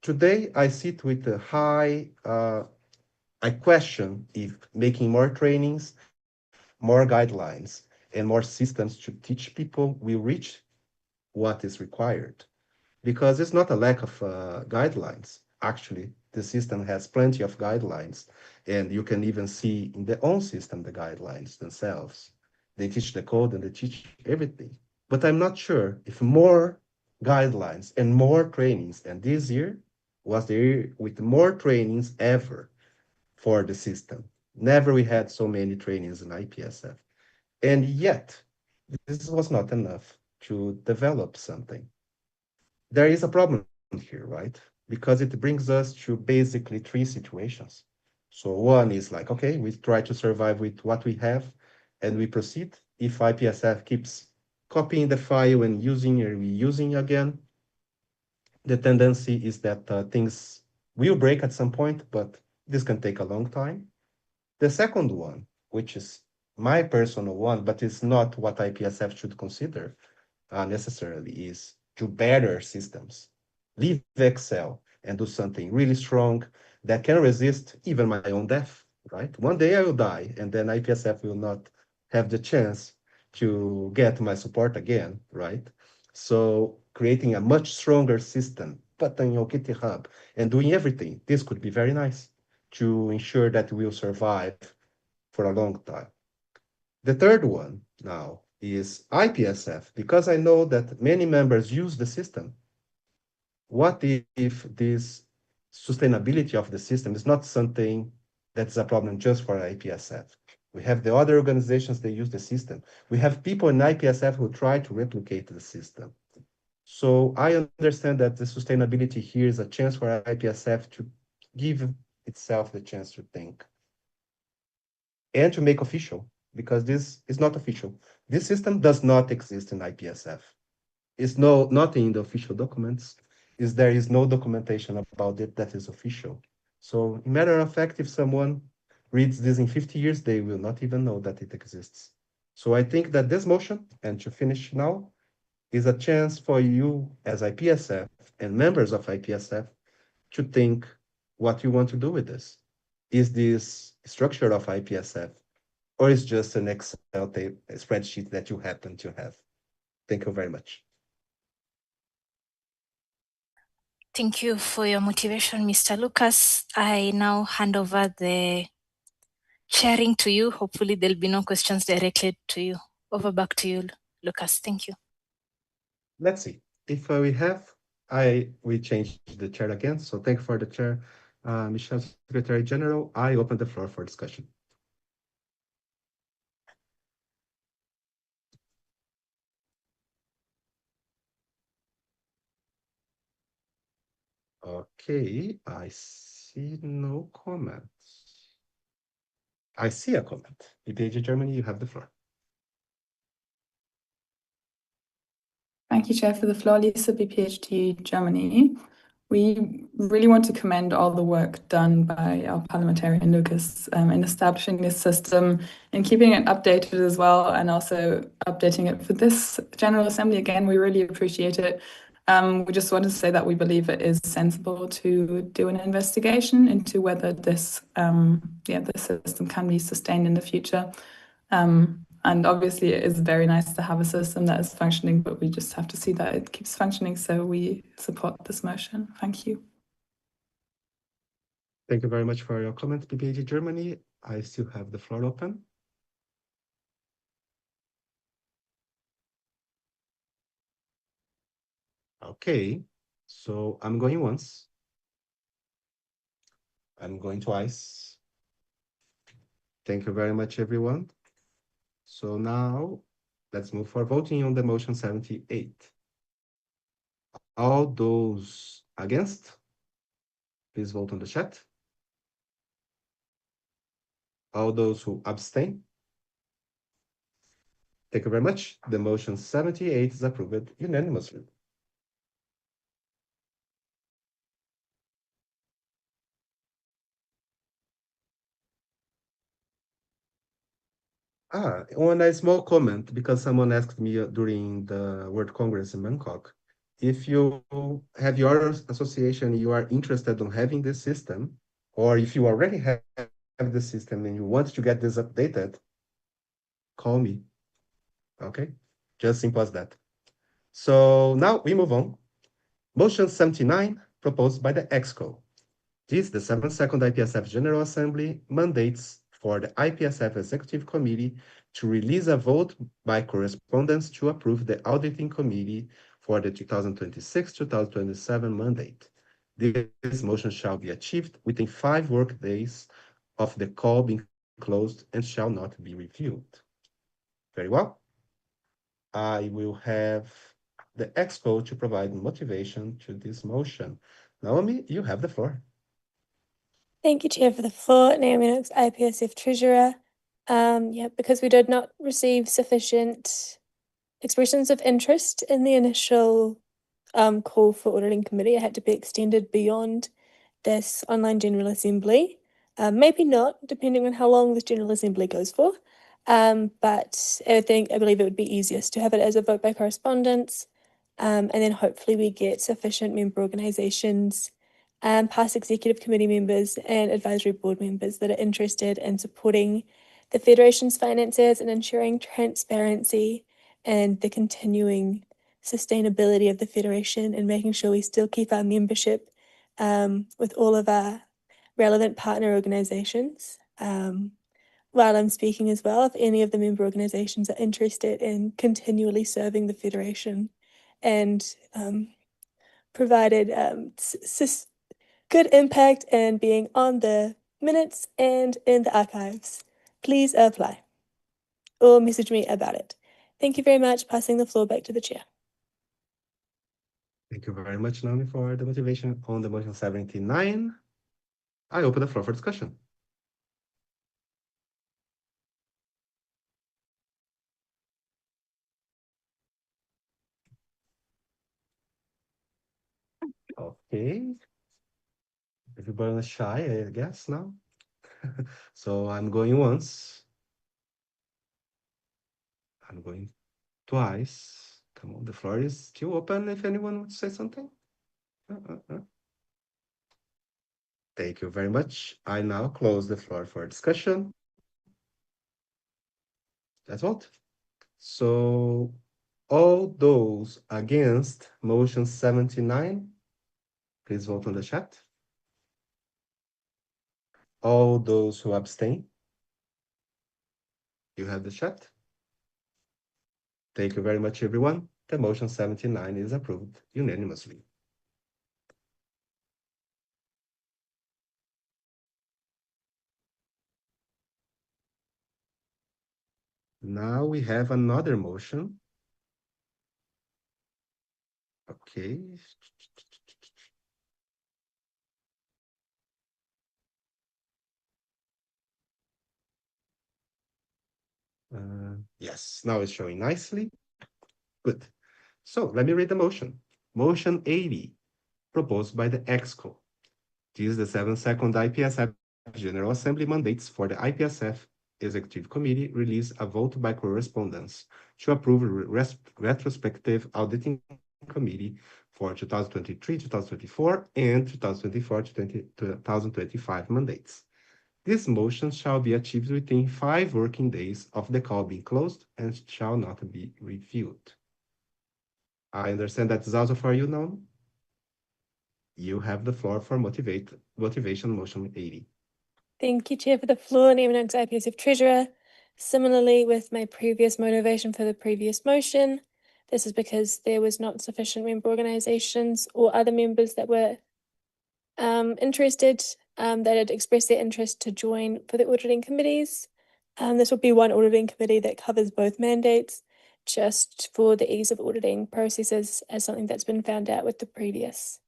today I sit with a high, I question if making more trainings, more guidelines, and more systems to teach people will reach what is required. Because it's not a lack of guidelines. Actually, the system has plenty of guidelines, and you can even see in their own system the guidelines themselves. They teach the code and they teach everything. But I'm not sure if more guidelines and more trainings, and this year was the year with more trainings ever for the system. Never we had so many trainings in IPSF. And yet, this was not enough to develop something. There is a problem here, right? Because it brings us to basically three situations. So one is like, okay, we try to survive with what we have and we proceed. If IPSF keeps copying the file and using or reusing again, the tendency is that things will break at some point, but this can take a long time. The second one, which is my personal one, but it's not what IPSF should consider necessarily, is to better systems. Leave Excel and do something really strong that can resist even my own death, right? One day I will die, and then IPSF will not have the chance to get my support again, right? So creating a much stronger system, putting your GitHub and doing everything, this could be very nice to ensure that we'll survive for a long time. The third one now is IPSF, because I know that many members use the system. What if this sustainability of the system is not something that's a problem just for IPSF? We have the other organizations that use the system. We have people in IPSF who try to replicate the system. So I understand that the sustainability here is a chance for IPSF to give itself the chance to think and to make official, because this is not official. This system does not exist in IPSF. It's not in the official documents. There is no documentation about it that is official. So in matter of fact, if someone reads this in 50 years, they will not even know that it exists. So I think that this motion, and to finish now, is a chance for you as IPSF and members of IPSF to think what you want to do with this. Is this structure of IPSF, or is just an Excel spreadsheet that you happen to have? Thank you very much. Thank you for your motivation, Mr. Lucas. I now hand over the chairing to you. Hopefully there'll be no questions directed to you. Over back to you, Lucas. Thank you. Let's see. If we have, we change the chair again. So thank you for the chair, Michelle, Secretary General. I open the floor for discussion. Okay, I see no comments. I see a comment. BPH Germany, you have the floor. Thank you, Chair, for the floor. Lisa, BPHT Germany. We really want to commend all the work done by our parliamentarian Lucas in establishing this system and keeping it updated as well, and also updating it for this General Assembly. Again, we really appreciate it. We just want to say that we believe it is sensible to do an investigation into whether this system can be sustained in the future. And obviously it is very nice to have a system that is functioning, but we just have to see that it keeps functioning. So we support this motion. Thank you. Thank you very much for your comment, BPH Germany. I still have the floor open. Okay, so I'm going once. I'm going twice. Thank you very much, everyone. So now let's move for voting on the motion 78. All those against, please vote on the chat. All those who abstain. Thank you very much. The motion 78 is approved unanimously. On a small comment, because someone asked me during the World Congress in Bangkok, if you have your association, you are interested in having this system, or if you already have the system and you want to get this updated, call me. Okay, just simple as that. So now we move on. Motion 79, proposed by the EXCO. This, the 72nd IPSF General Assembly, mandates for the IPSF Executive Committee to release a vote by correspondence to approve the Auditing Committee for the 2026-2027 mandate. This motion shall be achieved within 5 work days of the call being closed and shall not be reviewed. Very well. I will have the EXCO to provide motivation to this motion. Naomi, you have the floor. Thank you, Chair, for the floor. Naomi Knox, IPSF Treasurer. Because we did not receive sufficient expressions of interest in the initial call for auditing committee, it had to be extended beyond this online General Assembly. Maybe not, depending on how long this General Assembly goes for. But I believe it would be easiest to have it as a vote by correspondence. And then hopefully we get sufficient member organisations, past executive committee members and advisory board members that are interested in supporting the Federation's finances and ensuring transparency and the continuing sustainability of the Federation and making sure we still keep our membership with all of our relevant partner organisations. While I'm speaking as well, if any of the member organisations are interested in continually serving the Federation and provided good impact and being on the minutes and in the archives, please apply or message me about it. Thank you very much. Passing the floor back to the chair. Thank you very much, Naomi, for the motivation on the motion 79. I open the floor for discussion. Okay. Everybody is shy, I guess, now. So I'm going once. I'm going twice. Come on, the floor is still open if anyone wants to say something. Thank you very much. I now close the floor for discussion. Let's vote. So all those against motion 79, please vote on the chat. All those who abstain, you have the chat. Thank you very much, everyone. The motion 79 is approved unanimously. Now we have another motion. Okay. Yes, now it's showing nicely. Good. So let me read the motion. Motion 80, proposed by the EXCO. This is the 72nd IPSF General Assembly mandates for the IPSF Executive Committee release a vote by correspondence to approve retrospective auditing committee for 2023, 2024, and 2024 to 2025 mandates. This motion shall be achieved within 5 working days of the call being closed and shall not be reviewed. I understand that is also for you now. You have the floor for motivation motion 80. Thank you, Chair, for the floor. Name and IPSF Treasurer. Similarly, with my previous motivation for the previous motion, this is because there was not sufficient member organisations or other members that were interested, that had expressed their interest to join for the auditing committees. This will be one auditing committee that covers both mandates, just for the ease of auditing processes as something that's been found out with the previous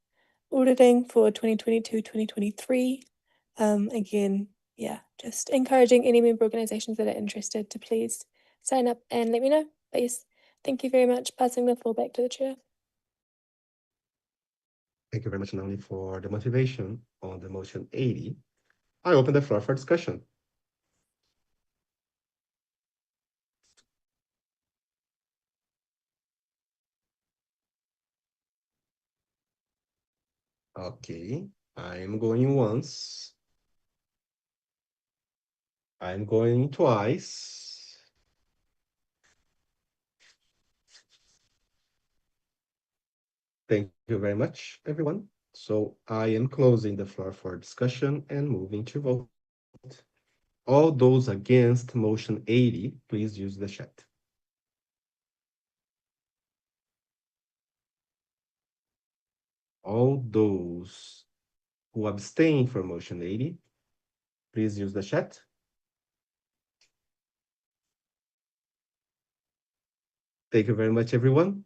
auditing for 2022-2023. Again, yeah, just encouraging any member organisations that are interested to please sign up and let me know. But yes, thank you very much. Passing the floor back to the chair. Thank you very much, Naomi, for the motivation on the motion 80. I open the floor for discussion. Okay, I'm going once. I'm going twice. Thank you very much, everyone. So I am closing the floor for discussion and moving to vote. All those against motion 80, please use the chat. All those who abstain for motion 80, please use the chat. Thank you very much, everyone.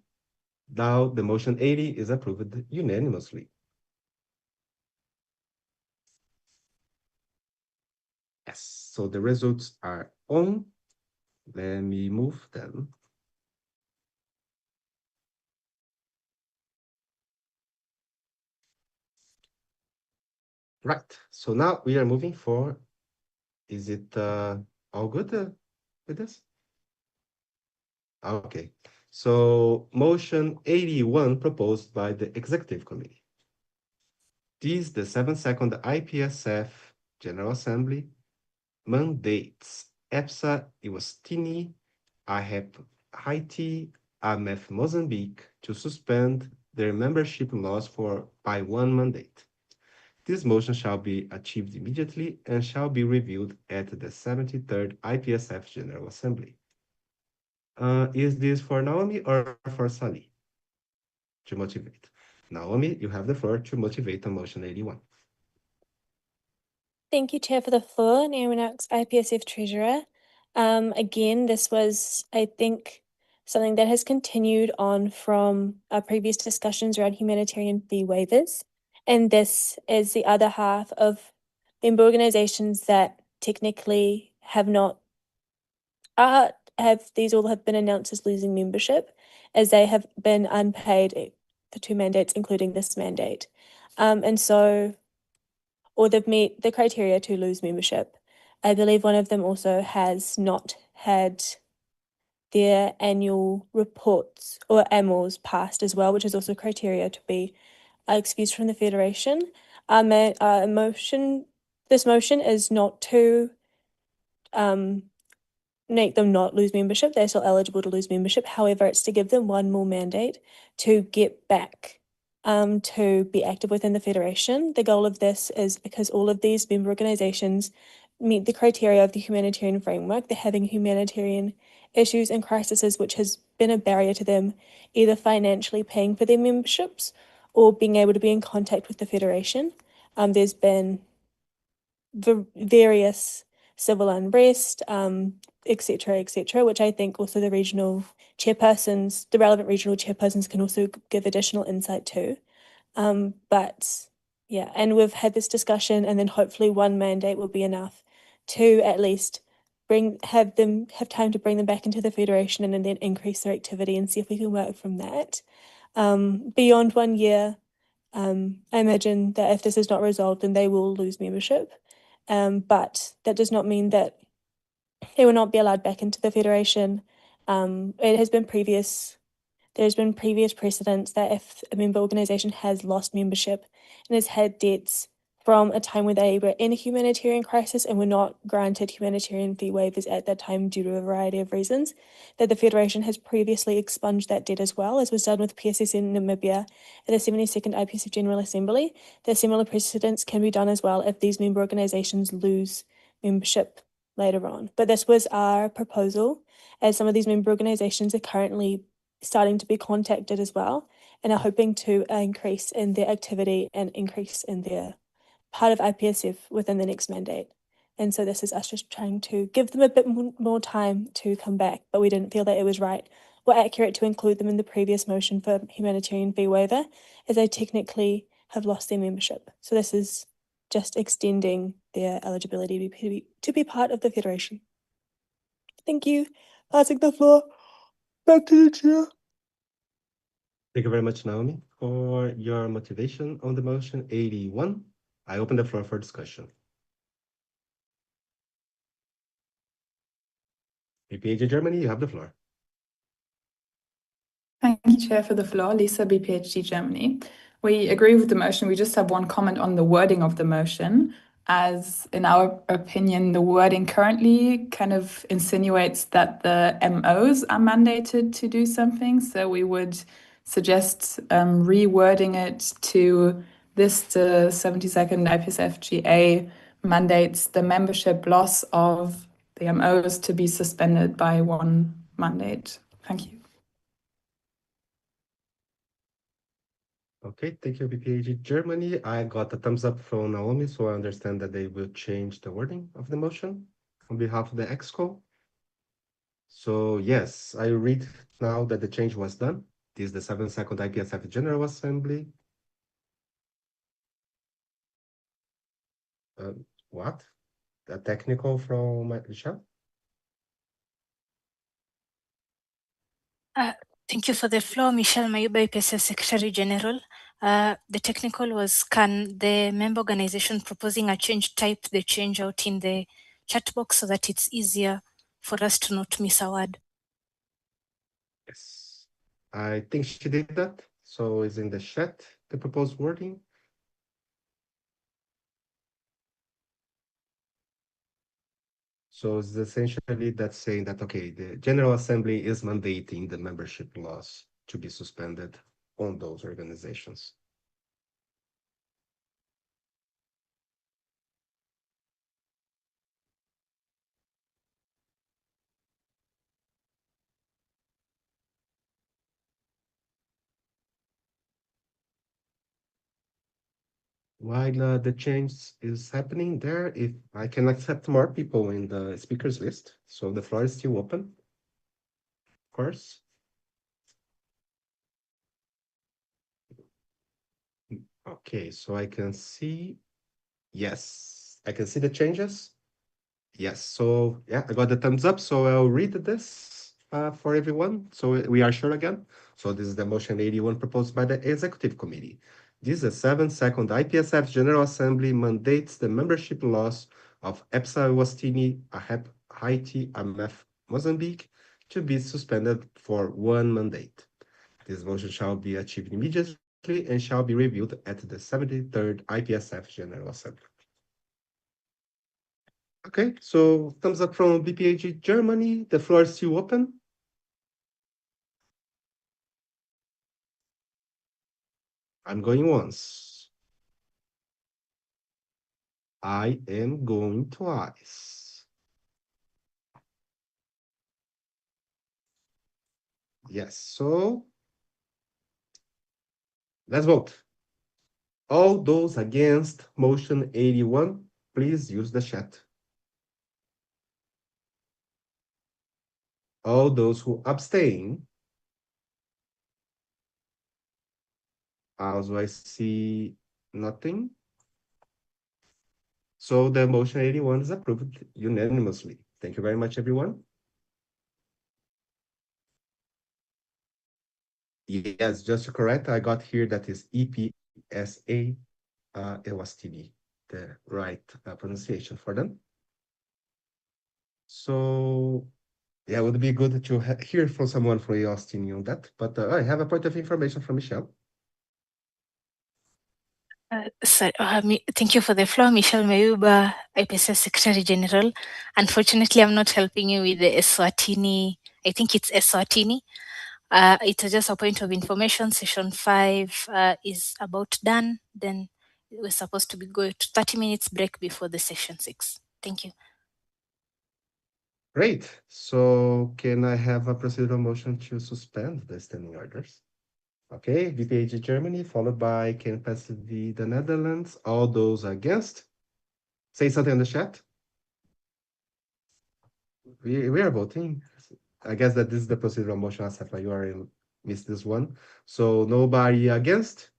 Now the motion 80 is approved unanimously. Yes, so the results are on. Let me move them. Right, so now we are moving for, is it all good? with this? Okay. So motion 81 proposed by the Executive Committee. This, the 72nd IPSF General Assembly, mandates EPSA Iwastini, AHEP Haiti, AMEF Mozambique to suspend their membership laws by one mandate. This motion shall be achieved immediately and shall be reviewed at the 73rd IPSF General Assembly. Is this for Naomi or for Sally to motivate? Naomi, you have the floor to motivate on motion 81. Thank you, Chair, for the floor. Naomi Knox, IPSF Treasurer. Again, this was, I think, something that has continued on from our previous discussions around humanitarian fee waivers. And this is the other half of member organizations that technically have not, these all have been announced as losing membership, as they have been unpaid for 2 mandates, including this mandate. Or they've met the criteria to lose membership. I believe one of them also has not had their annual reports or AMORs passed as well, which is also criteria to be excused from the Federation. This motion is not to make them not lose membership. They're still eligible to lose membership. However, it's to give them one more mandate to get back to be active within the Federation. The goal of this is because all of these member organizations meet the criteria of the humanitarian framework. They're having humanitarian issues and crises, which has been a barrier to them either financially paying for their memberships or being able to be in contact with the Federation. There's been various civil unrest, etc., which I think also the relevant regional chairpersons can also give additional insight to. But yeah, and we've had this discussion, and then hopefully one mandate will be enough to at least have time to bring them back into the Federation and then increase their activity and see if we can work from that. Beyond 1 year, I imagine that if this is not resolved, then they will lose membership. But that does not mean that they will not be allowed back into the Federation. There's been previous precedents that if a member organisation has lost membership and has had debts from a time when they were in a humanitarian crisis and were not granted humanitarian fee waivers at that time due to a variety of reasons, that the Federation has previously expunged that debt as well, as was done with PSS in Namibia at the 72nd IPSF General Assembly. That similar precedents can be done as well if these member organisations lose membership later on. But this was our proposal, as some of these member organisations are currently starting to be contacted as well and are hoping to increase in their activity and increase in their part of IPSF within the next mandate. And so this is us just trying to give them a bit more time to come back, but we didn't feel that it was right or accurate to include them in the previous motion for humanitarian fee waiver, as they technically have lost their membership. So this is just extending their eligibility to be part of the Federation. Thank you. Passing the floor back to the chair. Thank you very much, Naomi, for your motivation on the motion 81. I open the floor for discussion. BPHG Germany, you have the floor. Thank you, Chair, for the floor. Lisa, BPHG Germany. We agree with the motion. We just have one comment on the wording of the motion, as in our opinion, the wording currently kind of insinuates that the MOs are mandated to do something. So we would suggest rewording it to this, the 72nd IPSF GA mandates the membership loss of the MOs to be suspended by one mandate. Thank you. Okay, thank you, BPHG Germany. I got a thumbs up from Naomi, so I understand that they will change the wording of the motion on behalf of the EXCO. So yes, I read now that the change was done. This is the 72nd IPSF General Assembly. What? A technical from Michelle? Thank you for the floor, Michelle Mayuba, IPSF Secretary General. The technical was, can the member organization proposing a change type the change out in the chat box so that it's easier for us to not miss a word. Yes, I think she did that. So is in the chat, the proposed wording. So it's essentially that's saying that, okay, the General Assembly is mandating the membership laws to be suspended on those organizations. While the change is happening there, if I can accept more people in the speakers list, so the floor is still open, of course. Okay, so I can see, yes, I can see the changes. Yes, so yeah, I got the thumbs up, so I'll read this for everyone, so we are sure again. So this is the motion 81 proposed by the Executive Committee. This is the 72nd IPSF General Assembly mandates the membership laws of EPSA Wastini, AHEP, Haiti, AMEF, Mozambique to be suspended for one mandate. This motion shall be achieved immediately and shall be reviewed at the 73rd IPSF General Assembly. Okay, so thumbs up from BPAG Germany. The floor is still open. I'm going once. I am going twice. Yes, so let's vote. All those against motion 81, please use the chat. All those who abstain. Also, I see nothing. So the motion 81 is approved unanimously. Thank you very much, everyone. Yes, just to correct, I got here that is EPSA Ewastini, the right pronunciation for them. So yeah, it would be good to hear from someone from Ewastini on that. But I have a point of information from Michelle. Thank you for the floor, Michelle Meyuba, IPSF Secretary General. Unfortunately, I'm not helping you with the Eswatini. I think it's Eswatini. It's just a point of information. Session 5 is about done. Then we're supposed to be going to 30 minutes break before the session 6. Thank you. Great. So can I have a procedural motion to suspend the standing orders? Okay, VPAG Germany, followed by KNPSV the Netherlands. All those against? Say something in the chat. We are voting. I guess that this is the procedural motion, except you already missed this one. So nobody against.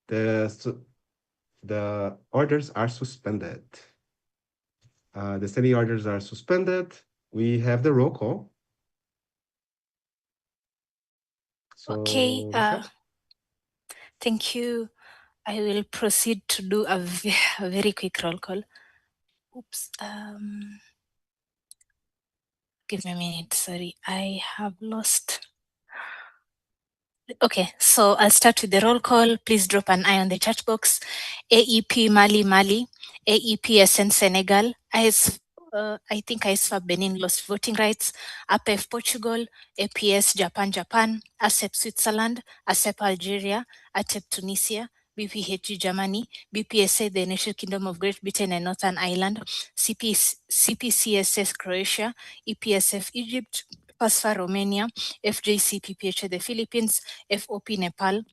The orders are suspended. The standing orders are suspended. We have the roll call. So, okay. Thank you. I will proceed to do a very quick roll call. Oops. Give me a minute. Sorry, I have lost. Okay, so I'll start with the roll call. Please drop an eye on the chat box. AEP Mali Mali, AEP SN Senegal, I think ISFA Benin lost voting rights, APF Portugal, APS Japan, ASEP Switzerland, ASEP Algeria, ATEP Tunisia, BPHG Germany, BPSA the United Kingdom of Great Britain and Northern Ireland, CPCSS Croatia, EPSF Egypt, PASFA Romania, FJCPPH the Philippines, FOP Nepal,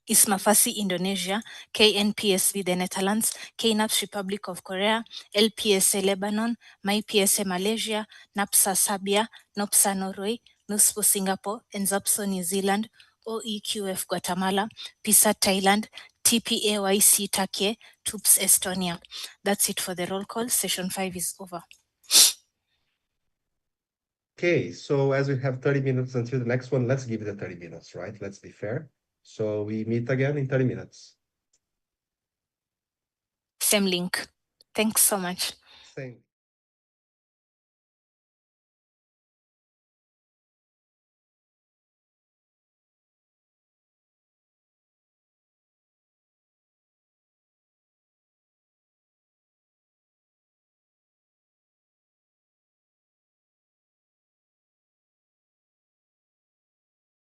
ISMAFASI Indonesia, KNPSV the Netherlands, KNAPS Republic of Korea, LPSA Lebanon, MyPSA Malaysia, NAPSA Serbia, NOPSA Norway, NUSPO Singapore, NZAPSO New Zealand, OEQF Guatemala, PISA Thailand, TPAYC Turkey, TUPS Estonia. That's it for the roll call. Session 5 is over. Okay, so as we have 30 minutes until the next one, let's give it the 30 minutes, right? Let's be fair. So we meet again in 30 minutes. Same link. Thanks so much. Same.